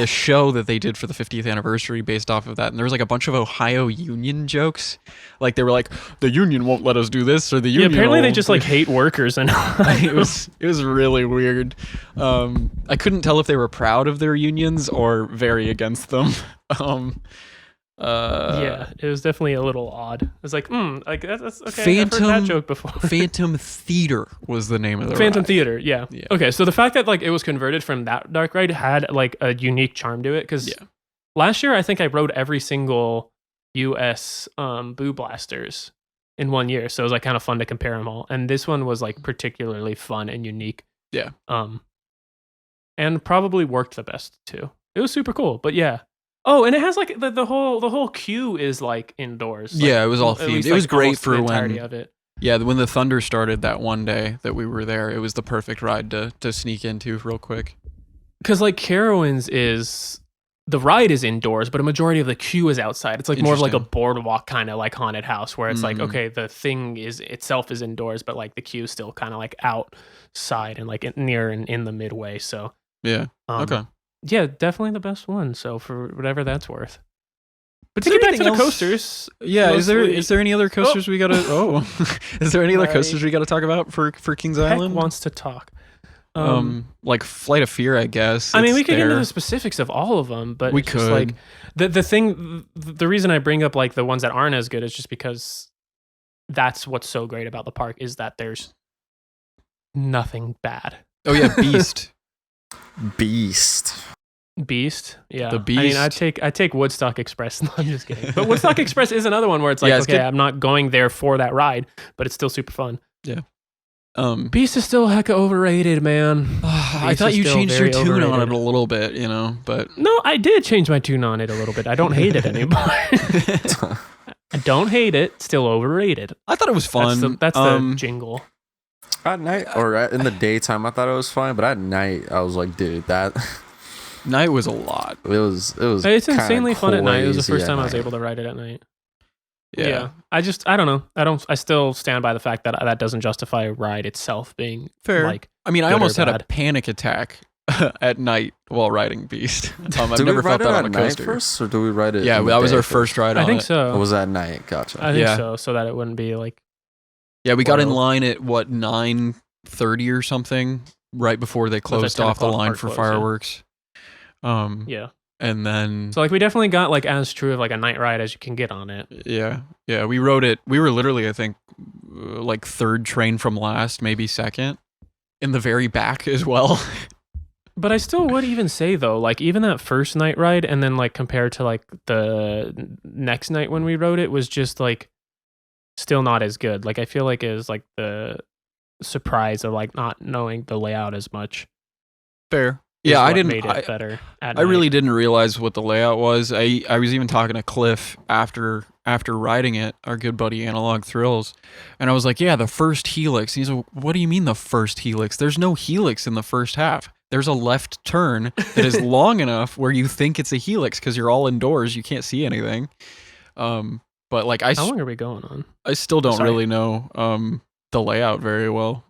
show that they did for the 50th anniversary based off of that, and there was like a bunch of Ohio Union jokes. Like they were like, the union won't let us do this, or the union. Yeah, apparently they just like hate workers, and it was really weird. I couldn't tell if they were proud of their unions or very against them. Yeah, it was definitely a little odd. It's like, like that's okay. I've heard that joke before. Phantom Theater was the name of the Phantom ride. Theater. Yeah. Okay, so the fact that like it was converted from that dark ride had like a unique charm to it, because last year I think I rode every single U.S. Boo Blasters in 1 year, so it was like kind of fun to compare them all. And this one was like particularly fun and unique. Yeah. And probably worked the best too. It was super cool, but yeah. Oh, and it has like the whole queue is like indoors. Like, yeah, it was all themed. Least, it was like, great for the when entirety of it. Yeah, when the thunder started that one day that we were there, it was the perfect ride to sneak into real quick. Because like Carowinds is the ride is indoors, but a majority of the queue is outside. It's like more of like a boardwalk kind of like haunted house where it's like, okay, the thing is itself is indoors, but like the queue is still kind of like outside and like near and in the midway. So yeah, okay. Yeah, definitely the best one. So for whatever that's worth. But to get back to the coasters, yeah, is there any other coasters we gotta? Is there any other coasters we gotta talk about for Kings Island? Wants to talk. Like Flight of Fear, I guess. I mean, we could get into the specifics of all of them, but we it's could. Just like the reason I bring up like the ones that aren't as good is just because that's what's so great about the park is that there's nothing bad. Oh yeah, Beast. Beast, yeah. The Beast. I mean, I take Woodstock Express. No, I'm just kidding. But Woodstock Express is another one where it's like, okay, good. I'm not going there for that ride, but it's still super fun. Yeah. Beast is still hecka overrated, man. I thought you changed your tune on it a little bit, but no, I did change my tune on it a little bit. I don't hate it anymore. I don't hate it. Still overrated. I thought it was fun. That's the jingle. At night or in the daytime, I thought it was fine, but at night, I was like, dude, that. Night was a lot. It was. It's insanely fun at night. It was the first time I was able to ride it at night. Yeah. I don't know. I still stand by the fact that that doesn't justify a ride itself being fair. Like, I mean, I almost had a panic attack at night while riding Beast. I've never felt that on a coaster. First, or do we ride it? Yeah, that was our first ride on it. I think so. It was at night. Gotcha. I think so that it wouldn't be like. Yeah, we got in line at 9:30 or something, right before they closed off the line for fireworks. Yeah. And then so like we definitely got like as true of like a night ride as you can get on it. Yeah. We rode it. We were literally, I think, like third train from last, maybe second, in the very back as well. But I still would even say though, like even that first night ride, and then like compared to like the next night when we rode it was just like still not as good. Like I feel like it was like the surprise of like not knowing the layout as much. Fair. Yeah, I didn't. Made it better. I really didn't realize what the layout was. I was even talking to Cliff after riding it, our good buddy Analog Thrills, and I was like, "Yeah, the first helix." And he's like, "What do you mean the first helix? There's no helix in the first half. There's a left turn that is long enough where you think it's a helix because you're all indoors, you can't see anything." But like, how long are we going on? I still don't really know the layout very well.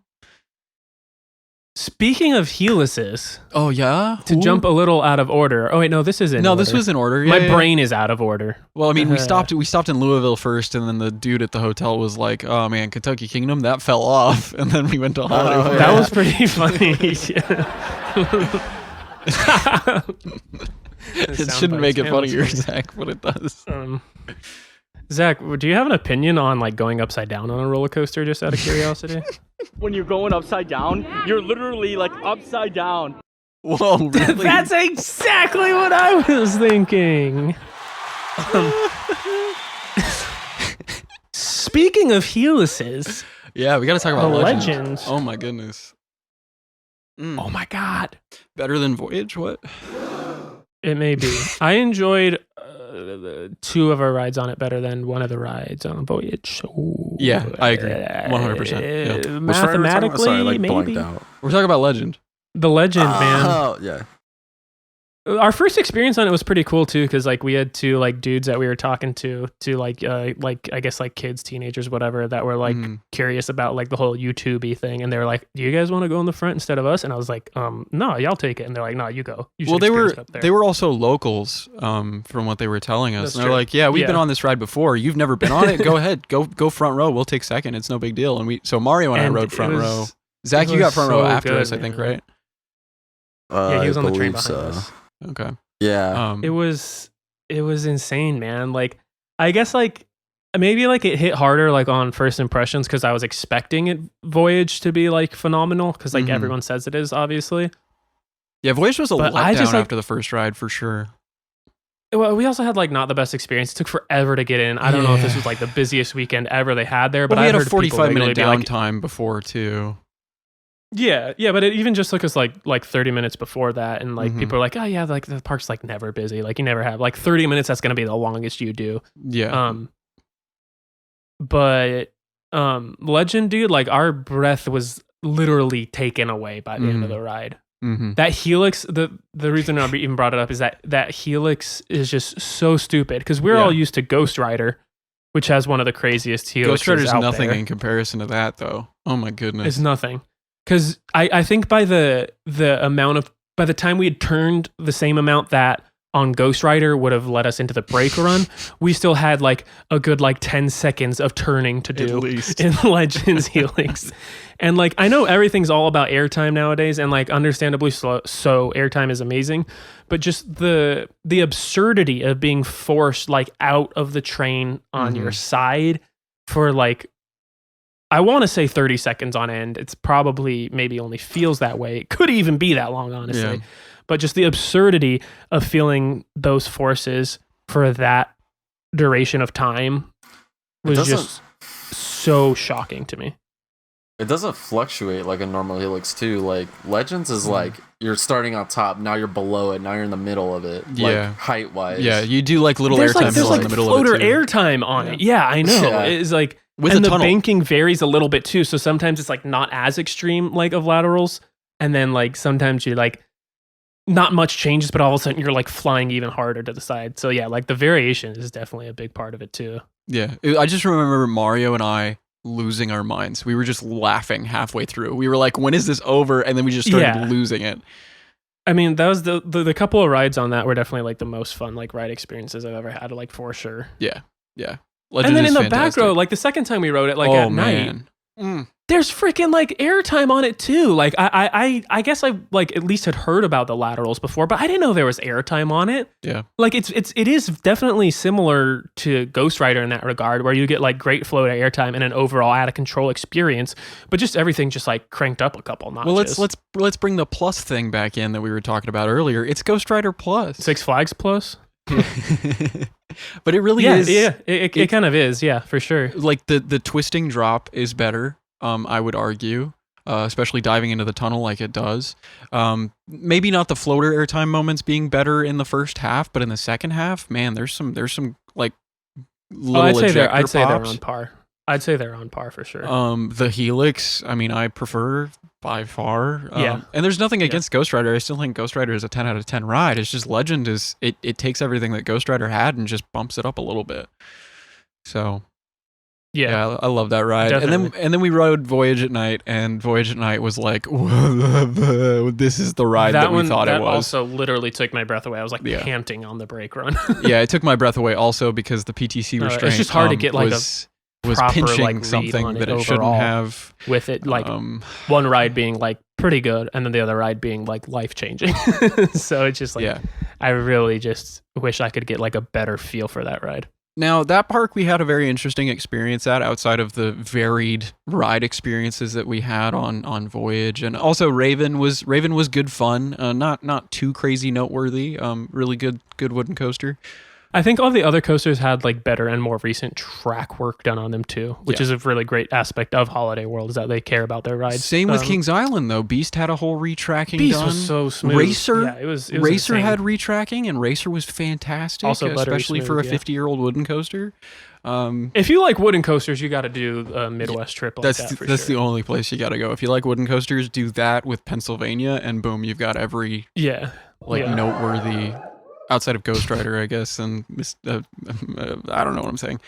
Speaking of helices, oh yeah, to jump a little out of order. Oh wait, no, this isn't. No, this was in order. Yeah, My brain is out of order. Well, I mean, we stopped in Louisville first, and then the dude at the hotel was like, "Oh man, Kentucky Kingdom, that fell off," and then we went to Hollywood. That was pretty funny. It shouldn't make it funnier, Zach, but it does. Zach, do you have an opinion on like going upside down on a roller coaster, just out of curiosity? When you're going upside down, you're literally like upside down. Whoa, really? That's exactly what I was thinking. Speaking of helices, yeah, we got to talk about the Legend. Legends. Oh my goodness. Oh my god. Better than Voyage? What? It may be. I enjoyed 2 of our rides on it better than one of the rides on Voyage. Ooh. Yeah, I agree. 100%. Yeah. Mathematically, maybe. We're talking about Legend. The Legend, man. Oh, yeah. Our first experience on it was pretty cool too, because like we had 2 like dudes that we were talking to like I guess like kids, teenagers, whatever, that were like curious about like the whole YouTube-y thing, and they were like, "Do you guys want to go in the front instead of us?" And I was like, "No, y'all take it." And they're like, "No, you go." You Well, they were also locals, from what they were telling us. That's and they're true. like, "Yeah, we've been on this ride before. You've never been on it. Go ahead, go front row. We'll take second. It's no big deal." And so Mario and I rode front row. Zach, you got front row after us, I think, right? Yeah, he was on the train believe behind us. Okay. Yeah. It was insane, man. Like, I guess like maybe like it hit harder like on first impressions because I was expecting Voyage to be like phenomenal because like everyone says it is, obviously. Yeah, Voyage was a But I letdown just, like- after the first ride for sure. Well, we also had like not the best experience. It took forever to get in. I don't know if this was like the busiest weekend ever they had there, but But we I had a heard people 45-minute regularly be like, downtime before too. Yeah, but it even just took us like 30 minutes before that, and like people are like, "Oh yeah, like the park's like never busy. Like you never have like 30 minutes. That's gonna be the longest you do." Yeah. But Legend, dude, like our breath was literally taken away by the end of the ride. That Helix, the reason I even brought it up is that Helix is just so stupid because we're all used to Ghost Rider, which has one of the craziest Helixes Ghost Rider's out nothing there. in comparison to that, though. Oh my goodness. It's nothing. Because I think by the amount of, by the time we had turned the same amount that on Ghost Rider would have led us into the brake run, we still had like a good like 10 seconds of turning to do At least. in Legends Helix. And like, I know everything's all about airtime nowadays, and like understandably so airtime is amazing, but just the absurdity of being forced like out of the train on your side for like, I want to say 30 seconds on end. It's probably maybe only feels that way. It could even be that long, honestly. Yeah. But just the absurdity of feeling those forces for that duration of time was just so shocking to me. It doesn't fluctuate like a normal Helix too. Like Legends is like you're starting on top, now you're below it, now you're in the middle of it. Yeah. Like height wise. Yeah, you do like little There's airtime like, hills in the middle of floater it too. airtime on it. Yeah, I know. Yeah. It's like, With and a the tunnel. banking varies a little bit too. So sometimes it's like not as extreme like of laterals, and then like sometimes you're like not much changes, but all of a sudden you're like flying even harder to the side. So yeah, like the variation is definitely a big part of it too. Yeah, I just remember Mario and I losing our minds. We were just laughing halfway through. We were like, when is this over? And then we just started losing it. I mean, that was the couple of rides on that were definitely like the most fun like ride experiences I've ever had, like for sure. Yeah. And Legend then is in the fantastic. back row, like the second time we rode it, like at night, there's freaking like airtime on it too. Like I guess I like at least had heard about the laterals before, but I didn't know there was airtime on it. Yeah. Like it is definitely similar to Ghost Rider in that regard, where you get like great flow to airtime and an overall out of control experience, but just everything just like cranked up a couple notches. Well, let's bring the plus thing back in that we were talking about earlier. It's Ghost Rider Plus. Six Flags Plus. But it really is. Yeah, it kind of is. Yeah, for sure. Like the twisting drop is better. I would argue, especially diving into the tunnel like it does. Maybe not the floater airtime moments being better in the first half, but in the second half, man, there's some like little I'd say they're pops. on par. I'd say they're on par for sure. The Helix, I mean, I prefer by far. Yeah. And there's nothing against Ghost Rider. I still think Ghost Rider is a 10 out of 10 ride. It's just Legend is it takes everything that Ghost Rider had and just bumps it up a little bit. So yeah, I love that ride. Definitely. And then we rode Voyage at Night, and Voyage at Night was like, this is the ride that we thought it was. Also literally took my breath away. I was like panting on the brake run. Yeah, it took my breath away also because the PTC restraint it's just hard to get like was proper, pinching like, read something on that it it shouldn't overall. have. With it, like one ride being like pretty good, and then the other ride being like life changing. So it's just like I really just wish I could get like a better feel for that ride. Now, that park we had a very interesting experience at, outside of the varied ride experiences that we had on Voyage, and also Raven was good fun, not too crazy noteworthy. Really good wooden coaster. I think all the other coasters had like better and more recent track work done on them too, which is a really great aspect of Holiday World, is that they care about their rides. Same with Kings Island though. Beast had a whole retracking Beast done. was so smooth. Racer, yeah, it was Racer insane. had retracking, and Racer was fantastic, Also buttery especially smooth, for a yeah. 50-year-old wooden coaster. If you like wooden coasters, you got to do a Midwest trip like That's that for that's sure. the only place you got to go. If you like wooden coasters, do that with Pennsylvania, and boom, you've got every noteworthy, outside of Ghost Rider, I guess, and I don't know what I'm saying.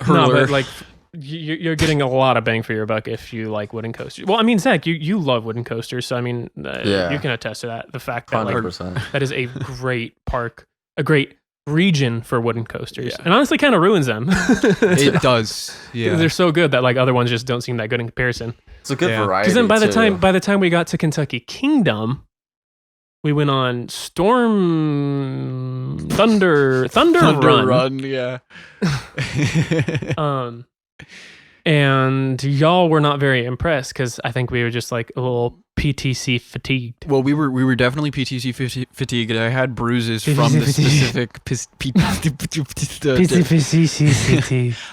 No, Hurler. but like you're getting a lot of bang for your buck if you like wooden coasters. Well, I mean, Zach, you love wooden coasters, so I mean, you can attest to that. The fact that like, 100%. that is a great park, a great region for wooden coasters, Yeah. and honestly, kind of ruins them. It does. Yeah. They're so good that like other ones just don't seem that good in comparison. It's a good Yeah. variety. Because then by too. the time we got to Kentucky Kingdom, we went on Thunder Run. Yeah. And y'all were not very impressed because I think we were just like a little PTC fatigued. Well, we were definitely PTC fatigued. I had bruises from the specific.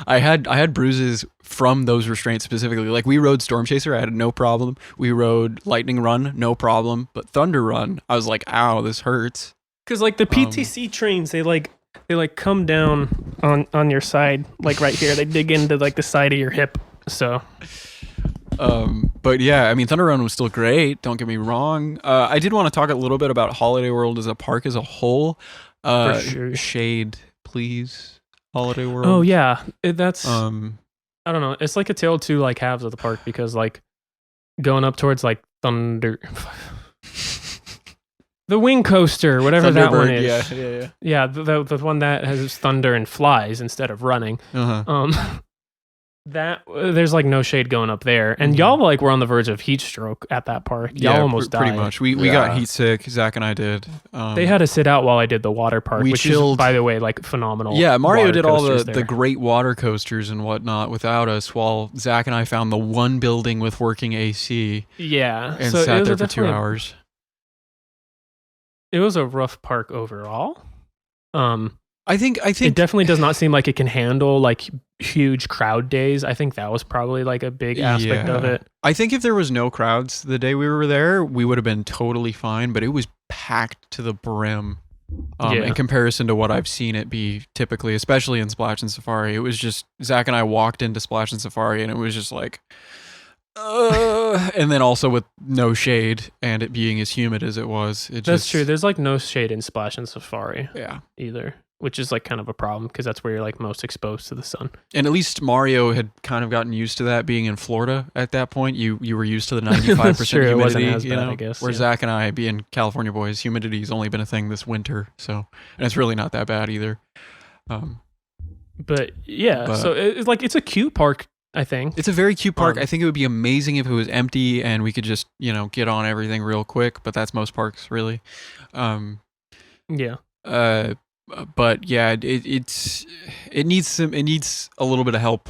I had bruises from those restraints specifically. Like we rode Storm Chaser, I had no problem. We rode Lightning Run, no problem. But Thunder Run, I was like, ow, this hurts. Because like the PTC trains, they come down on your side, like right here. They dig into like the side of your hip. So. But yeah, I mean, Thunder Run was still great. Don't get me wrong. I did want to talk a little bit about Holiday World as a park as a whole. For sure. Shade, please. Holiday World. Oh yeah, that's. I I don't know. It's like a tale of two like halves of the park because like going up towards like Thunder. The wing coaster, whatever that one is. Yeah. Yeah, the one that has thunder and flies instead of running. Uh-huh. That there's like no shade going up there, and y'all like were on the verge of heat stroke at that park. Y'all almost died. Pretty much. We got heat sick. Zach and I did. They had to sit out while I did the water park, we which chilled. is, by the way, like phenomenal. Yeah, Mario water did all coasters the there. great water coasters and whatnot without us, while Zach and I found the one building with working AC. Yeah, And so sat it was there for 2 definitely- hours. It was a rough park overall. I think It definitely does not seem like it can handle like huge crowd days. I think that was probably like a big aspect of Yeah. it. I think if there was no crowds the day we were there, we would have been totally fine, but it was packed to the brim. In comparison to what I've seen it be typically, especially in Splash and Safari. It was just, Zach and I walked into Splash and Safari and it was just like, and then also with no shade and it being as humid as it was. That's true. There's like no shade in Splash and Safari Yeah. either, which is like kind of a problem because that's where you're like most exposed to the sun. And at least Mario had kind of gotten used to that being in Florida at that point. You were used to the 95% True, it wasn't humidity, as you bad, know? I guess, Where yeah. Zach and I, being California boys, humidity's only been a thing this winter. So, and it's really not that bad either. But yeah, so it's like, it's a cute park, I think. It's a very cute park. Um, I think it would be amazing if it was empty and we could just, get on everything real quick, but that's most parks really. Yeah. But yeah, it needs a little bit of help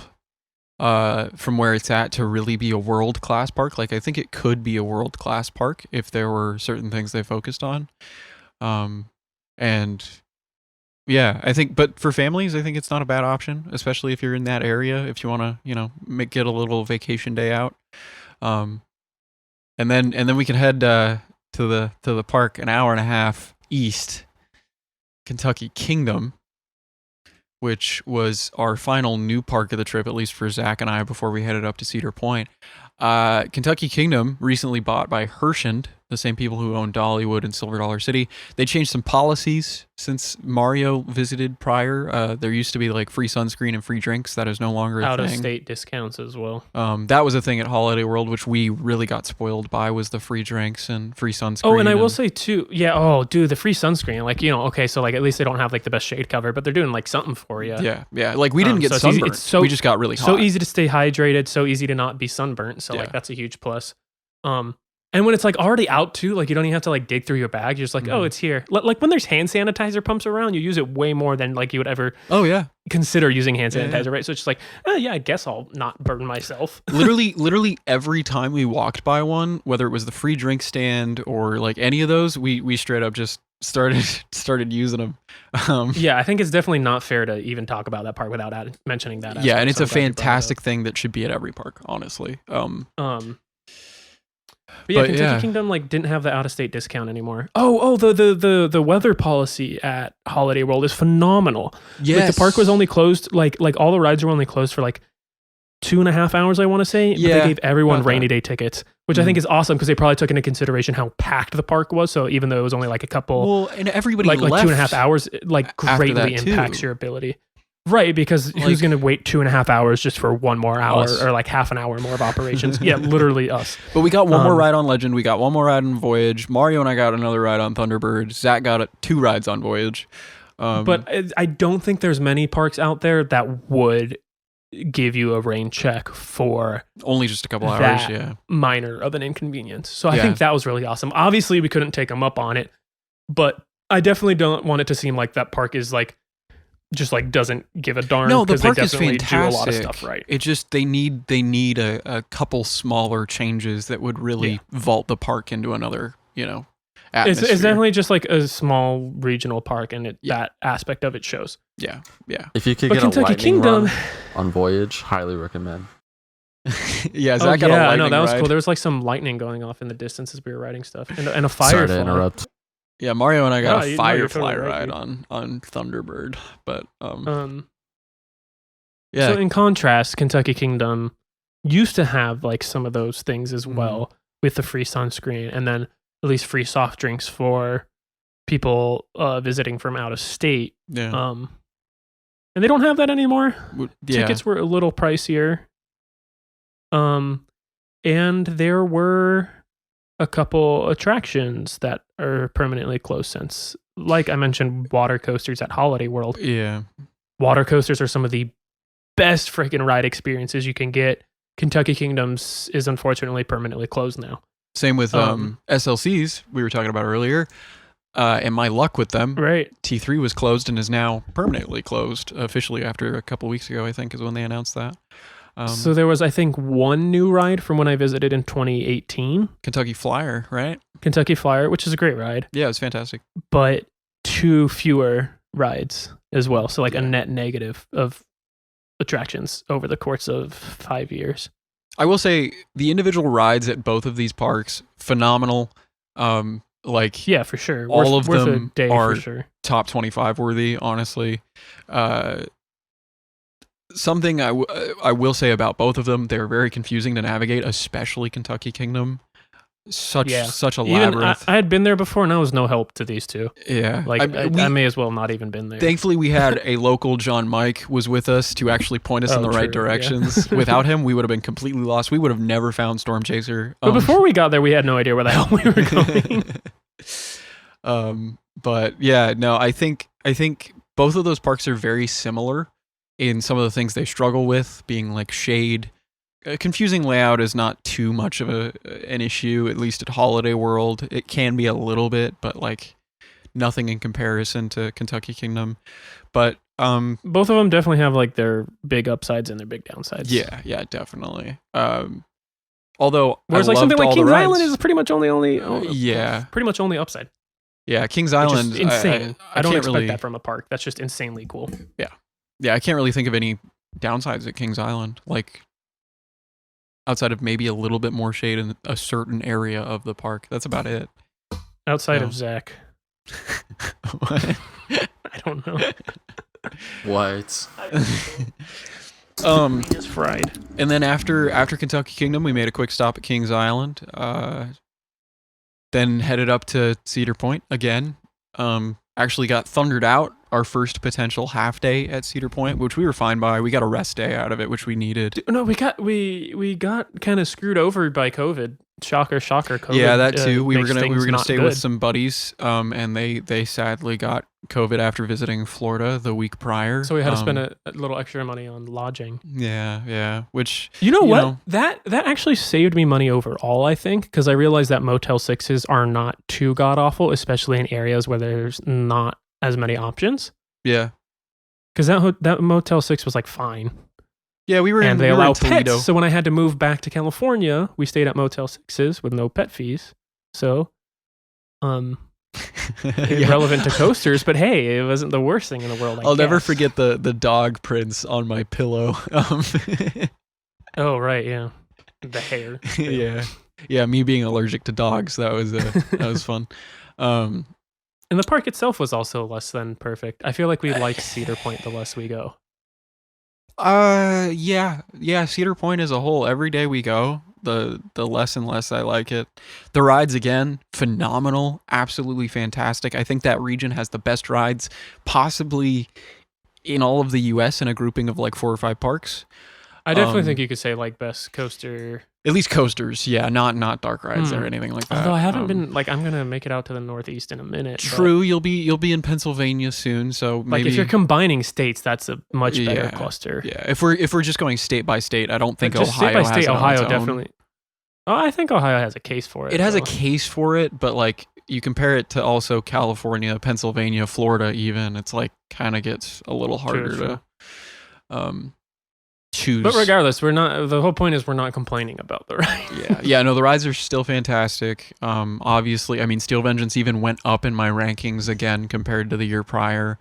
from where it's at to really be a world-class park. Like I think it could be a world-class park if there were certain things they focused on. And yeah, I think, but for families, I think it's not a bad option, especially if you're in that area, if you want to, get a little vacation day out. And then we can head to the park an hour and a half east, Kentucky Kingdom, which was our final new park of the trip, at least for Zach and I, before we headed up to Cedar Point. Kentucky Kingdom, recently bought by Hershend, the same people who own Dollywood and Silver Dollar City. They changed some policies since Mario visited prior. There used to be like free sunscreen and free drinks. That is no longer a Out thing. of state discounts as well. That was a thing at Holiday World, which we really got spoiled by, was the free drinks and free sunscreen. Oh, and I will say too, the free sunscreen, like, okay, so like at least they don't have like the best shade cover, but they're doing like something for you. Yeah. Like we didn't get so it's easy- sunburned. it's so- we just got really hot. So easy to stay hydrated, so easy to not be sunburnt. So Yeah. like that's a huge plus. And when it's like already out too, like you don't even have to like dig through your bag. You're just like, oh, it's here. Like when there's hand sanitizer pumps around, you use it way more than like you would ever consider using hand sanitizer, right? So it's just like, oh yeah, I guess I'll not burn myself. literally every time we walked by one, whether it was the free drink stand or like any of those, we straight up just started using them. Yeah, I think it's definitely not fair to even talk about that park without mentioning that. Yeah, and it's a fantastic thing that should be at every park, honestly. But yeah, Kentucky Kingdom like didn't have the out of state discount anymore. The weather policy at Holiday World is phenomenal. Yes. Like the park was only closed like all the rides were only closed for like 2.5 hours, I want to say. But they gave everyone rainy day tickets, which I think is awesome because they probably took into consideration how packed the park was. So even though it was only like a couple, and everybody like left 2.5 hours, like greatly impacts your ability. Right, because who's going to wait 2.5 hours just for one more hour or like half an hour more of operations? Yeah, literally us. But we got one more ride on Legend. We got one more ride on Voyage. Mario and I got another ride on Thunderbird. Zach got 2 rides on Voyage. But I don't think there's many parks out there that would give you a rain check for only just a couple hours. Yeah, minor of an inconvenience. So I think that was really awesome. Obviously, we couldn't take them up on it, but I definitely don't want it to seem like that park is like just like doesn't give a darn. No, the park is fantastic. fantastic. Do a lot of stuff right. It just they need a couple smaller changes that would really vault the park into another atmosphere. It's definitely just like a small regional park, and that aspect of it shows. Yeah. If you could get Kentucky a lightning Kingdom run on Voyage, highly recommend. Zach got a lightning that was ride. cool. There was like some lightning going off in the distance as we were riding stuff, and a Sorry firefly. to interrupt. Yeah, Mario and I got a Firefly totally ride right, on Thunderbird, but So in contrast, Kentucky Kingdom used to have like some of those things as well, with the free sunscreen and then at least free soft drinks for people visiting from out of state. Yeah. And they don't have that anymore. Yeah. Tickets were a little pricier. And there were a couple attractions that are permanently closed since, like I mentioned, water coasters at Holiday World. Yeah. Water coasters are some of the best freaking ride experiences you can get. Kentucky Kingdom's is unfortunately permanently closed now. Same with SLCs we were talking about earlier. And my luck with them. Right. T3 was closed and is now permanently closed officially after a couple weeks ago, I think, is when they announced that. So there was, I think, one new ride from when I visited in 2018. Kentucky Flyer, right? Kentucky Flyer, which is a great ride. Yeah, it was fantastic. But 2 fewer rides as well. So like a net negative of attractions over the course of 5 years. I will say the individual rides at both of these parks, phenomenal. Yeah, for sure. All of them are for sure. top 25 worthy, honestly. Something I will say about both of them, they're very confusing to navigate, especially Kentucky Kingdom. Such a labyrinth. I had been there before, and I was no help to these two. Yeah. I may as well not even been there. Thankfully, we had a local John Mike was with us to actually point us in the right directions. Yeah. Without him, we would have been completely lost. We would have never found Storm Chaser. But before we got there, we had no idea where the hell we were going. But yeah, no, I think both of those parks are very similar in some of the things they struggle with, being like shade. Confusing layout is not too much of an issue, at least at Holiday World. It can be a little bit, but like nothing in comparison to Kentucky Kingdom. But both of them definitely have like their big upsides and their big downsides. Yeah, definitely. Although whereas like something like Kings Island is pretty much only pretty much only upside. Yeah, Kings Island is insane. I don't expect really, that from a park. That's just insanely cool. Yeah, I can't really think of any downsides at Kings Island. Like outside of maybe a little bit more shade in a certain area of the park. That's about it. Outside of Zach. What? I don't know. What? Is fried. And then after Kentucky Kingdom, we made a quick stop at Kings Island. Then headed up to Cedar Point again. Actually got thundered out our first potential half day at Cedar Point, which we were fine by. We got a rest day out of it, which we needed. No, we got kind of screwed over by COVID. Shocker, COVID. Yeah, that too. We were gonna stay good with some buddies, and they sadly got COVID after visiting Florida the week prior. So we had to spend a little extra money on lodging. Yeah. Which you know what? That actually saved me money overall, I think, because I realized that Motel 6s are not too god awful, especially in areas where there's not as many options. Yeah. Because that Motel 6 was like fine. Yeah, we were and in, they we allow were in Toledo. pets. So when I had to move back to California, we stayed at Motel 6s with no pet fees. So, irrelevant to coasters, but hey, it wasn't the worst thing in the world. I'll never forget the dog prints on my pillow. Oh right, yeah, the hair. yeah. Me being allergic to dogs, that was fun. And the park itself was also less than perfect. I feel like we like Cedar Point the less we go. Yeah. Cedar Point as a whole, every day we go, the less and less I like it. The rides, again, phenomenal, absolutely fantastic. I think that region has the best rides possibly in all of the US in a grouping of like 4 or 5 parks. I definitely think you could say like best coaster. At least coasters, yeah, not dark rides or anything like that. Although I haven't been like, I'm gonna make it out to the Northeast in a minute. True, you'll be in Pennsylvania soon, so maybe, like if you're combining states, that's a much better cluster. Yeah, if we're just going state by state, I don't think just Ohio state by state, has Ohio its definitely. Oh, I think Ohio has a case for it. It has a case for it, but like you compare it to also California, Pennsylvania, Florida, even it's like kind of gets a little harder to choose. But regardless, we're not. The whole point is we're not complaining about the ride. Yeah. No, the rides are still fantastic. Obviously, I mean, Steel Vengeance even went up in my rankings again compared to the year prior.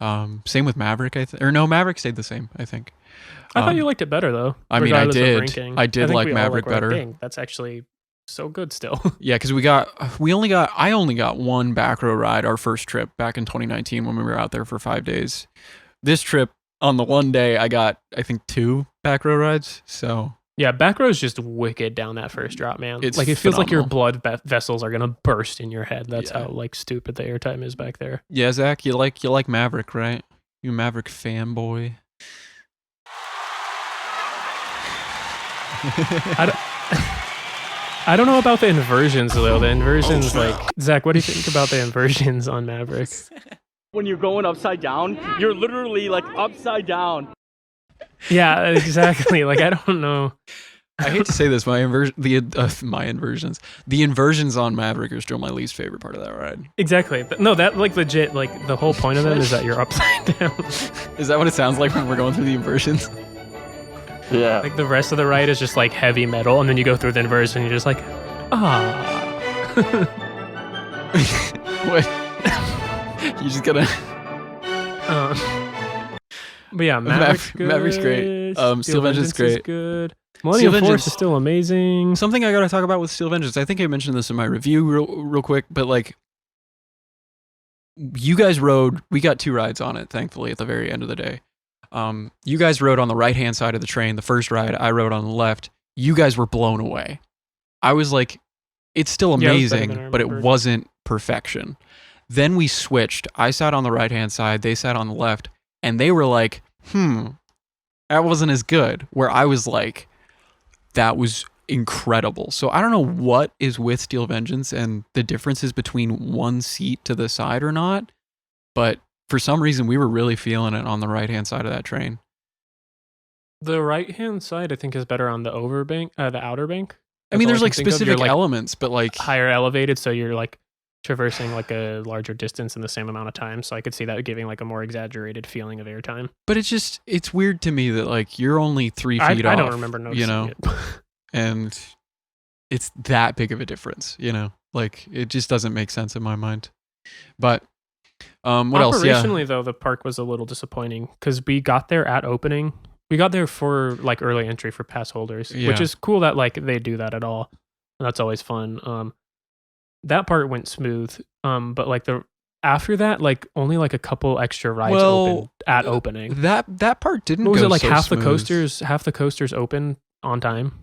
Same with Maverick, Maverick stayed the same, I think. I thought you liked it better though. I mean, I did. I did like Maverick better. Dang, that's actually so good still. Yeah, because I only got one back row ride our first trip back in 2019 when we were out there for 5 days. This trip, on the one day, I got, I think, 2 back row rides. So yeah, back row is just wicked down that first drop, man. It's like it feels like your phenomenal. blood vessels are gonna burst in your head. That's how like stupid the airtime is back there. Yeah, Zach, you like Maverick, right? You a Maverick fanboy. I don't know about the inversions though. The inversions, like Zach, what do you think about the inversions on Maverick? When you're going upside down, you're literally like upside down. Yeah, exactly. Like I don't know. I hate to say this, the inversions on Maverick are still my least favorite part of that ride. Exactly. But no, that like legit, like the whole point of them is that you're upside down. Is that what it sounds like when we're going through the inversions? Yeah. Like the rest of the ride is just like heavy metal, and then you go through the inversion and you're just like, What? You just gotta. But yeah, Maverick's great. Steel Vengeance is great. Good. Millennium Force is still amazing. Something I gotta talk about with Steel Vengeance. I think I mentioned this in my review real quick, but like, you guys rode. We got 2 rides on it, thankfully, at the very end of the day. You guys rode on the right-hand side of the train. The first ride, I rode on the left. You guys were blown away. I was like, it's still amazing, but it wasn't perfection. Then we switched. I sat on the right-hand side. They sat on the left. And they were like, that wasn't as good. Where I was like, that was incredible. So I don't know what is with Steel Vengeance and the differences between one seat to the side or not. But for some reason, we were really feeling it on the right-hand side of that train. The right-hand side, I think, is better on the the outer bank. I mean, there's like specific elements, but like higher elevated, so you're like traversing like a larger distance in the same amount of time. So I could see that giving like a more exaggerated feeling of airtime. But it's weird to me that like you're only 3 feet off. I don't remember noticing it. And it's that big of a difference, like it just doesn't make sense in my mind. But what else? Yeah. Operationally though, the park was a little disappointing because we got there at opening. We got there for like early entry for pass holders, which is cool that like they do that at all. And that's always fun. That part went smooth. But like after that, like only like a couple extra rides opened at opening. That part didn't. What was go it like? So Half smooth. the coasters open on time.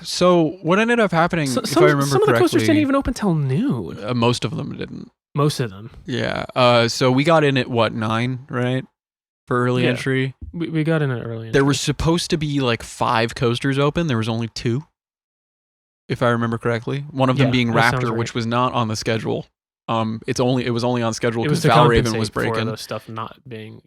So what ended up happening? If I remember correctly, some of the coasters didn't even open till noon. Most of them didn't. Most of them. Yeah. So we got in at 9, right? For early entry. We got in at early entry. There was supposed to be like 5 coasters open. There was only 2. If I remember correctly. One of them being Raptor, right. which was not on the schedule. It was only on schedule It was because to Valraven was compensate for breaking. the stuff not being,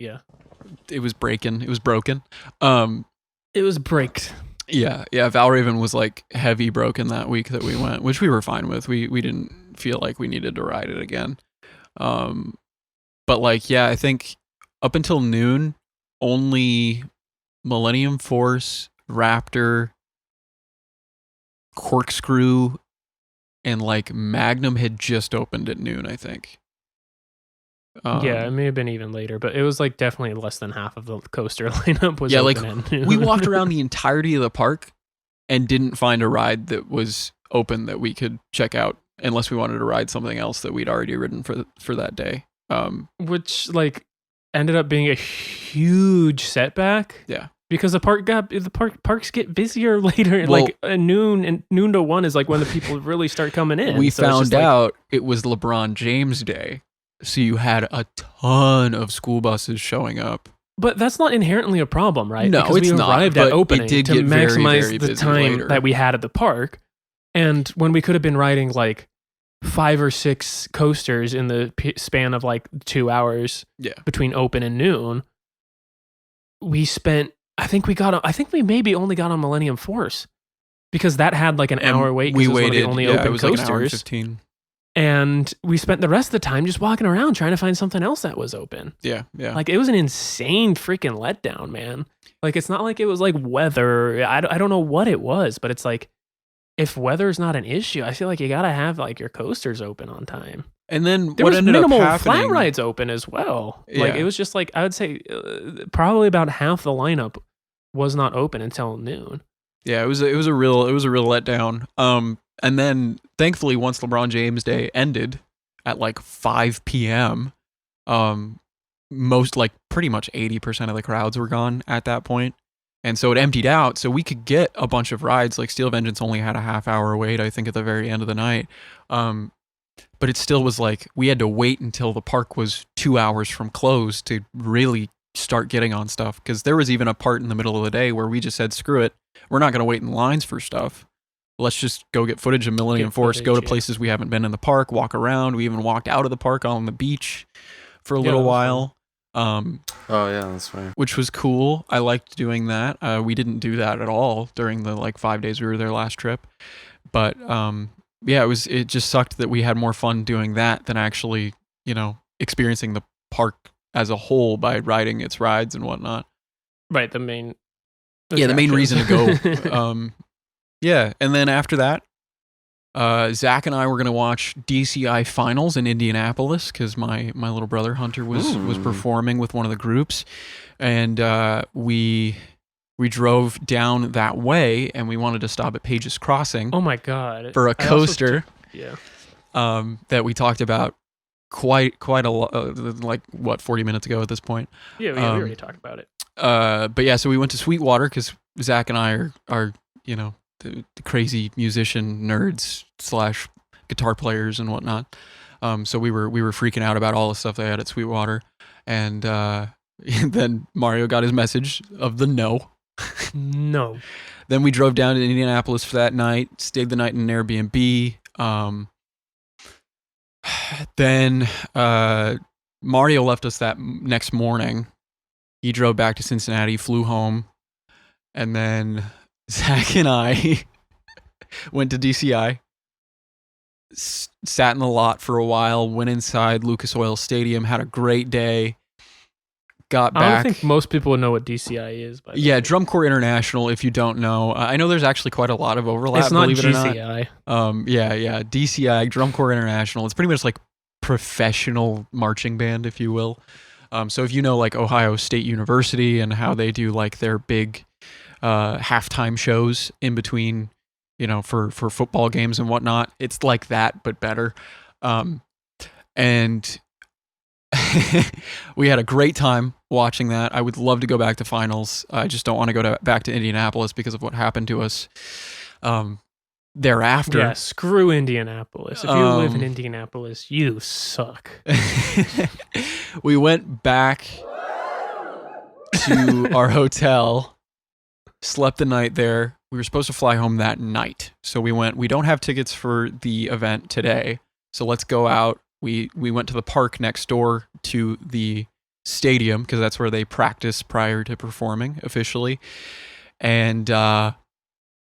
It was breaking. It was broken. It was braked. Yeah. Valraven was like heavy broken that week that we went, which we were fine with. We didn't feel like we needed to ride it again. But like, yeah, I think up until noon, only Millennium Force, Raptor, Corkscrew, and like Magnum had just opened at noon, I think. Yeah, it may have been even later, but it was like definitely less than half of the coaster lineup was like open at noon. we walked around the entirety of the park and didn't find a ride that was open that we could check out unless we wanted to ride something else that we'd already ridden for that day. Which like ended up being a huge setback. Yeah. Because the parks get busier later, Well, like noon to 1 is like when the people really start coming in. We So it's found just like- out it was LeBron James Day, so you had a ton of school buses showing up. But that's not inherently a problem, right? No, because it's we not, arrived but at it opening did to get very, maximize very the busy time later. that we had at the park. And when we could have been riding like 5 or 6 coasters in the span of like 2 hours between open and noon, we spent, I think we maybe only got on Millennium Force because that had like an hour wait. We It was waited. one of the only It open was coasters. like an hour and 15. And we spent the rest of the time just walking around trying to find something else that was open. Yeah. Like it was an insane freaking letdown, man. Like it's not like it was like weather. I don't know what it was, but it's like if weather's not an issue, I feel like you gotta have like your coasters open on time. And then There what was ended minimal up happening? flat rides open as well. Like Yeah. it was just like I would say probably about half the lineup was not open until noon. Yeah, it was a real letdown. And then thankfully once LeBron James Day ended at like 5 p.m., most like pretty much 80% of the crowds were gone at that point. And so it emptied out, so we could get a bunch of rides. Like Steel Vengeance only had a half-hour wait, I think, at the very end of the night. But it still was like we had to wait until the park was 2 hours from close to really start getting on stuff. Because there was even a part in the middle of the day where we just said, screw it, we're not going to wait in lines for stuff. Let's just go get footage of Millennium Force, go to places we haven't been in the park, walk around. We even walked out of the park on the beach for a little while. Oh yeah, that's right. Which was cool. I liked doing that. We didn't do that at all during the like 5 days we were there last trip. But yeah, it just sucked that we had more fun doing that than actually, experiencing the park as a whole by riding its rides and whatnot. Right, the main reason to go. Yeah, and then after that, Zach and I were going to watch DCI finals in Indianapolis because my little brother Hunter was performing with one of the groups, and we drove down that way, and we wanted to stop at Page's Crossing. Oh my god! For a coaster, that we talked about quite a lot, like 40 minutes ago at this point. Yeah, we already talked about it. But yeah, so we went to Sweetwater because Zach and I are the crazy musician nerds / guitar players and whatnot. So we were freaking out about all the stuff they had at Sweetwater, and then Mario got his message of the no. No. Then we drove down to Indianapolis for that night, stayed the night in an Airbnb. Then Mario left us that next morning. He drove back to Cincinnati, flew home, and then Zach and I went to DCI, sat in the lot for a while, went inside Lucas Oil Stadium, had a great day, got back. I don't think most people would know what DCI is. Yeah, Drum Corps International, if you don't know. I know there's actually quite a lot of overlap, it's not believe it or not. GCI. Yeah, DCI, Drum Corps International. It's pretty much like professional marching band, if you will. So if you know like Ohio State University and how they do like their big halftime shows in between, for football games and whatnot, it's like that but better. And we had a great time watching that. I would love to go back to finals. I just don't want to go back to Indianapolis because of what happened to us thereafter. Yeah, screw Indianapolis. If you live in Indianapolis, you suck. We went back to our hotel, slept the night there. We were supposed to fly home that night. So we don't have tickets for the event today. So let's go out we went to the park next door to the stadium because that's where they practice prior to performing officially. And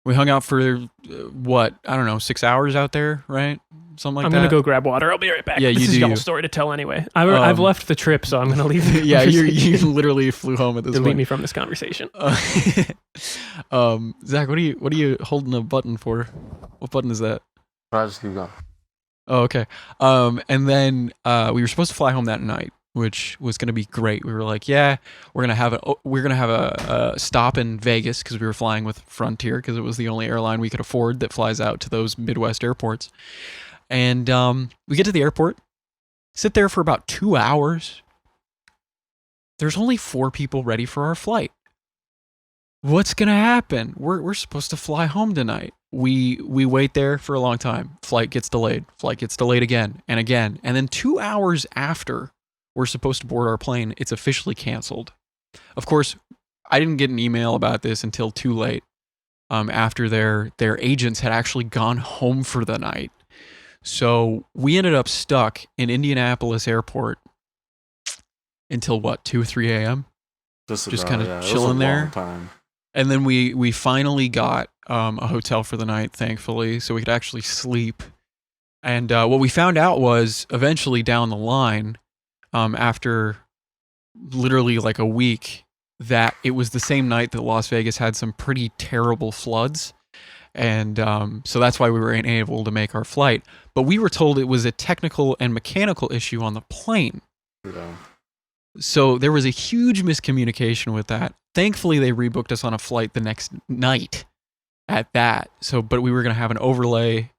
we hung out for what, I don't know, 6 hours out there, right? Something like I'm that. I'm gonna go grab water. I'll be right back. Yeah, this you is do y'all's you. story to tell anyway. I've left the trip, so I'm gonna leave. The Yeah, you conversation. literally flew home at this Delete point. me from this conversation. Zach, what are you holding a button for? What button is that? I'll just keep going. Oh, okay. And then we were supposed to fly home that night, which was going to be great. We were like, yeah, we're gonna have a stop in Vegas because we were flying with Frontier because it was the only airline we could afford that flies out to those Midwest airports. And we get to the airport, sit there for about 2 hours. There's only 4 people ready for our flight. What's gonna happen? We're supposed to fly home tonight. We wait there for a long time. Flight gets delayed. Flight gets delayed again and again. And then 2 hours after we're supposed to board our plane, it's officially canceled. Of course, I didn't get an email about this until too late. After their agents had actually gone home for the night. So we ended up stuck in Indianapolis Airport until what, 2 or 3 a.m.? Just kind of chilling there. Time. And then we finally got a hotel for the night, thankfully, so we could actually sleep. And what we found out was eventually down the line, after literally like a week, that it was the same night that Las Vegas had some pretty terrible floods. And so that's why we were unable to make our flight. But we were told it was a technical and mechanical issue on the plane. Yeah. So there was a huge miscommunication with that. Thankfully, they rebooked us on a flight the next night at that. So, but we were going to have an overnight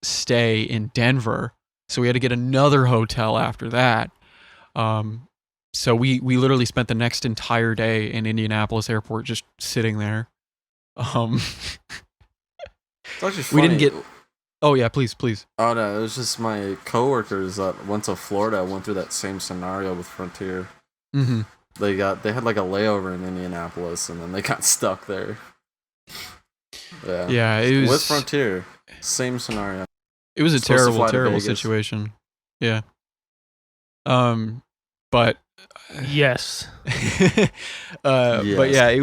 stay in Denver. So we had to get another hotel after that. So we literally spent the next entire day in Indianapolis Airport just sitting there. It's actually We funny. didn't get. Oh yeah, please. Oh no, it was just my coworkers that went to Florida went through that same scenario with Frontier. Mm-hmm. They had like a layover in Indianapolis and then they got stuck there. Yeah. Yeah, it was With Frontier, same scenario. It was a Supposed to fly to terrible Vegas. situation. Yeah. But Yes. But Yes. yeah, it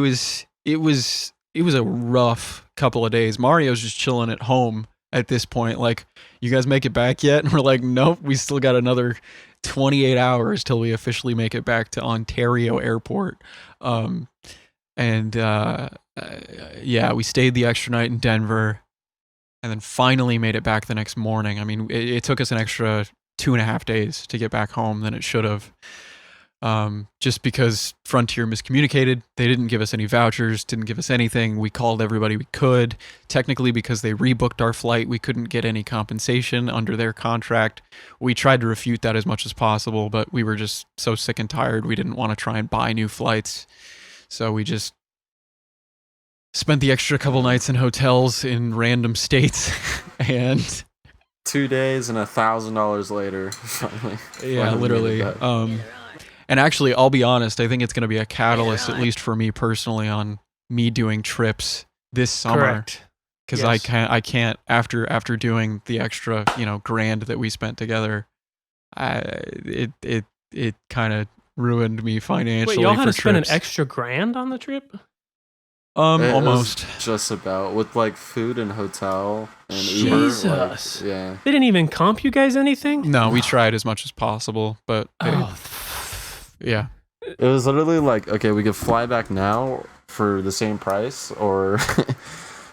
was a rough couple of days. Mario's just chilling at home at this point. Like, you guys make it back yet? And we're like, nope, we still got another 28 hours till we officially make it back to Ontario Airport. Yeah, we stayed the extra night in Denver and then finally made it back the next morning. I mean, it took us an extra 2.5 days to get back home than it should have. Just because Frontier miscommunicated. They didn't give us any vouchers, didn't give us anything. We called everybody we could. Technically, because they rebooked our flight, we couldn't get any compensation under their contract. We tried to refute that as much as possible, but we were just so sick and tired. We didn't want to try and buy new flights. So we just spent the extra couple nights in hotels in random states. And 2 days and $1,000 later, finally. yeah, finally literally. made it back. And actually, I'll be honest, I think it's going to be a catalyst, at least for me personally, on me doing trips this summer. Correct. Because Yes. I can't after doing the extra, grand that we spent together, it kind of ruined me financially. Wait, y'all had for to spend trips. an an extra $1,000 on the trip? It was Almost. just about with like food and hotel and Uber. Jesus. Like, yeah. They didn't even comp you guys anything? No, we tried as much as possible, but yeah. It was literally like, okay, we could fly back now for the same price or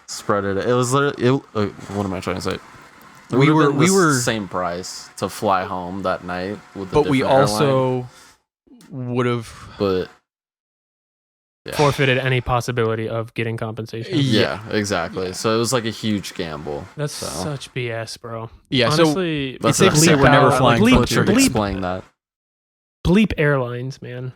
spread it. It was literally, what am I trying to say? It We would've were- been the we were- same price to fly home that night with the But we different airline, also would have. but yeah. Forfeited any possibility of getting compensation. Yeah, exactly. So it was like a huge gamble. That's So. such BS, bro. Yeah, Honestly, That's safe to say bleep we're never out- flying bleep, Frontier. Butcher bleep, explain that. bleep airlines, man.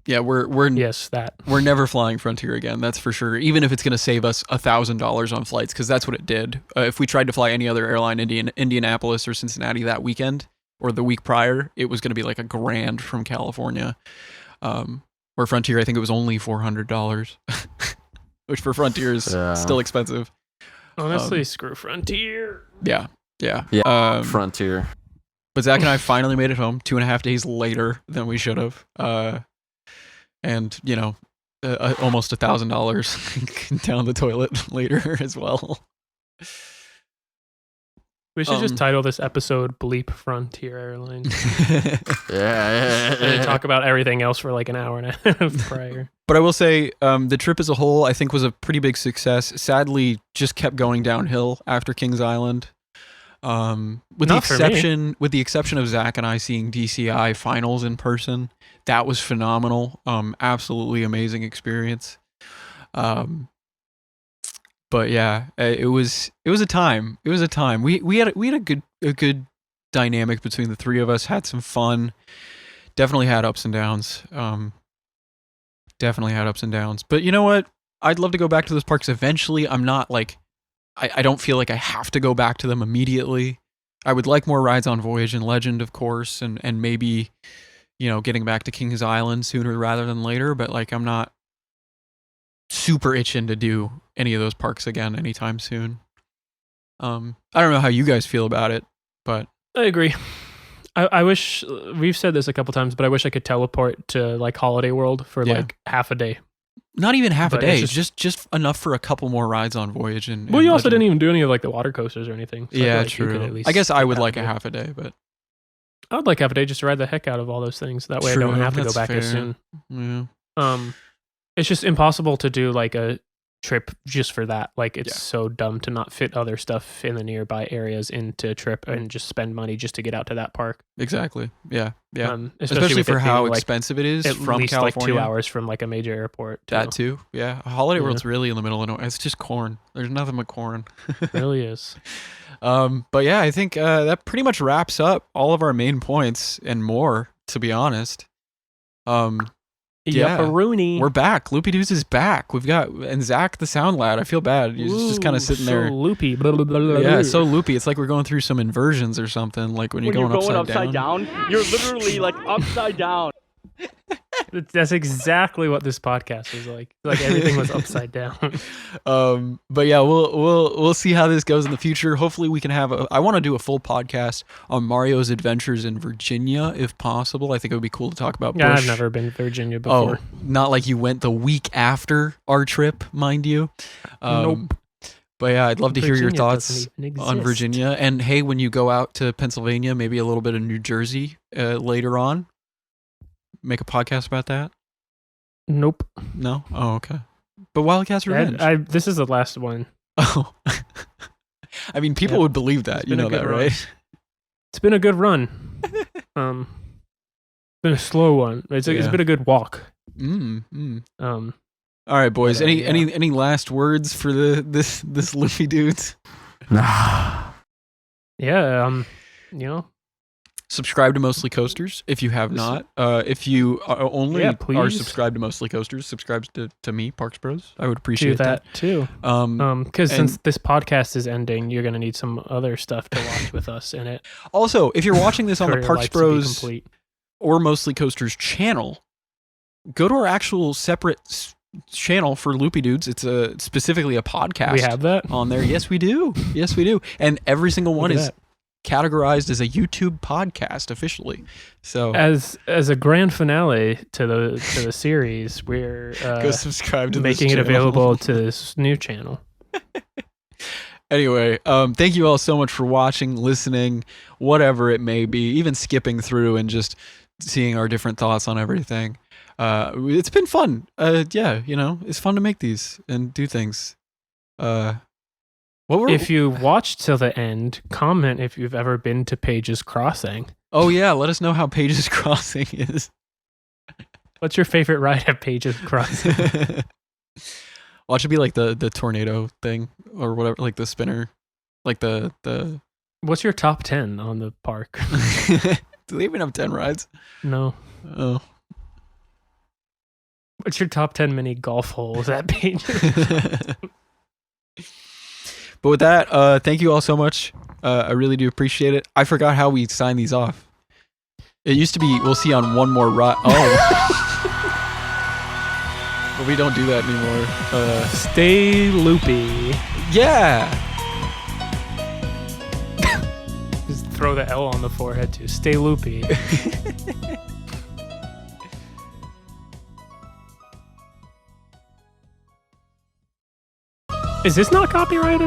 yeah, we're Yes, that. We're never flying Frontier again, that's for sure. Even if it's going to save us $1,000 on flights, because that's what it did. If we tried to fly any other airline, Indianapolis or Cincinnati that weekend or the week prior, it was going to be like $1,000 from California. Where Frontier, I think it was only $400, which for Frontier is Yeah. still expensive. Honestly, screw Frontier. Yeah. Yeah. Frontier. But Zach and I finally made it home 2.5 days later than we should have. And, almost $1,000 down the toilet later as well. We should just title this episode Bleep Frontier Airlines. Yeah. And then talk about everything else for like an hour and a half prior. But I will say the trip as a whole, I think, was a pretty big success. Sadly, just kept going downhill after Kings Island. With the exception of Zach and I seeing DCI finals in person, that was phenomenal. Absolutely amazing experience. But yeah, it was a time. It was a time. We had a good dynamic between the three of us. Had some fun. Definitely had ups and downs. But you know what? I'd love to go back to those parks eventually. I'm not like I don't feel like I have to go back to them immediately. I would like more rides on Voyage and Legend, of course, and maybe, getting back to Kings Island sooner rather than later, but like I'm not super itching to do any of those parks again anytime soon. I don't know how you guys feel about it, but I agree. I wish, we've said this a couple times, but I wish I could teleport to like Holiday World for like half a day. Not even half a But day, it's just enough for a couple more rides on Voyage and Well, you also Legend. didn't even do any of like the water coasters or anything. So I feel Yeah, like you could true. at least I guess I would have like a a day. half a day, but I would like half a day just to ride the heck out of all those things. That way I True, don't have to go that's back as fair. soon. yeah. It's just impossible to do like a trip just for that. Like it's Yeah. so dumb to not fit other stuff in the nearby areas into a trip and just spend money just to get out to that park. Exactly. Yeah. Especially Especially with for it how being, like, expensive it is at from least California. like 2 hours from like a major airport. That too. Yeah. Holiday Yeah. World's really in the middle of nowhere. It's just corn. There's nothing but corn. Really is. But yeah, I think that pretty much wraps up all of our main points and more, to be honest. Yeah. Yupperoonie. We're back. Loopy Doods is back. We've got, and Zach the sound lad. I feel bad. He's just kind of sitting so there. loopy. Blah, blah, blah, blah, Yeah, blah. it's so loopy. It's like we're going through some inversions or something. Like when you're going upside down. you're literally like upside down. That's exactly what this podcast was like. Like everything was upside down. But yeah, we'll see how this goes in the future. Hopefully we can have I want to do a full podcast on Mario's adventures in Virginia if possible. I think it would be cool to talk about Bush. Yeah, I've never been to Virginia before. Oh, not like you went the week after our trip, mind you. Nope. But yeah, I'd love to hear your Virginia thoughts doesn't even on exist. Virginia. And hey, when you go out to Pennsylvania, maybe a little bit of New Jersey later on, make a podcast about that. Nope. No? Oh, okay. But Wildcats Revenge. This is the last one. Oh. I mean, people Yep. would believe that. It's You been a know good that, run. right? It's been a good run. Been a slow one. It's Yeah. been a good walk. Mm. Um, All right, boys. But, yeah. Any last words for this Loopy Dudes? Nah. yeah. Subscribe to Mostly Coasters if you have not. If you only Yeah, are please. subscribed to Mostly Coasters, subscribe to me, Parks Bros. I would Do appreciate that too. Because and- since this podcast is ending, you're gonna need some other stuff to watch with us in it. Also, if you're watching this on for the your Parks life to be Bros complete. or Mostly Coasters channel, go to our actual separate channel for Loopy Dudes. It's specifically a podcast. We have that. on there. Yes, we do. Yes, we do. And every single one Look at is that. categorized as a YouTube podcast officially. So As a grand finale to the series, we're go subscribe to this making it channel. available to this new channel. Anyway, thank you all so much for watching, listening, whatever it may be, even skipping through and just seeing our different thoughts on everything. It's been fun. Yeah, it's fun to make these and do things. If you watched till the end, comment if you've ever been to Page's Crossing. Oh yeah, let us know how Page's Crossing is. What's your favorite ride at Page's Crossing? Watch it be like the tornado thing or whatever, like the spinner, like the. What's your top 10 on the park? Do they even have 10 rides? No. Oh. What's your top 10 mini golf holes at Page's? But with that, thank you all so much. I really do appreciate it. I forgot how we sign these off. It used to be, we'll see on one more ride. Oh. But we don't do that anymore. Stay loopy. Yeah. throw the L on the forehead too. Stay loopy. Is this not copyrighted?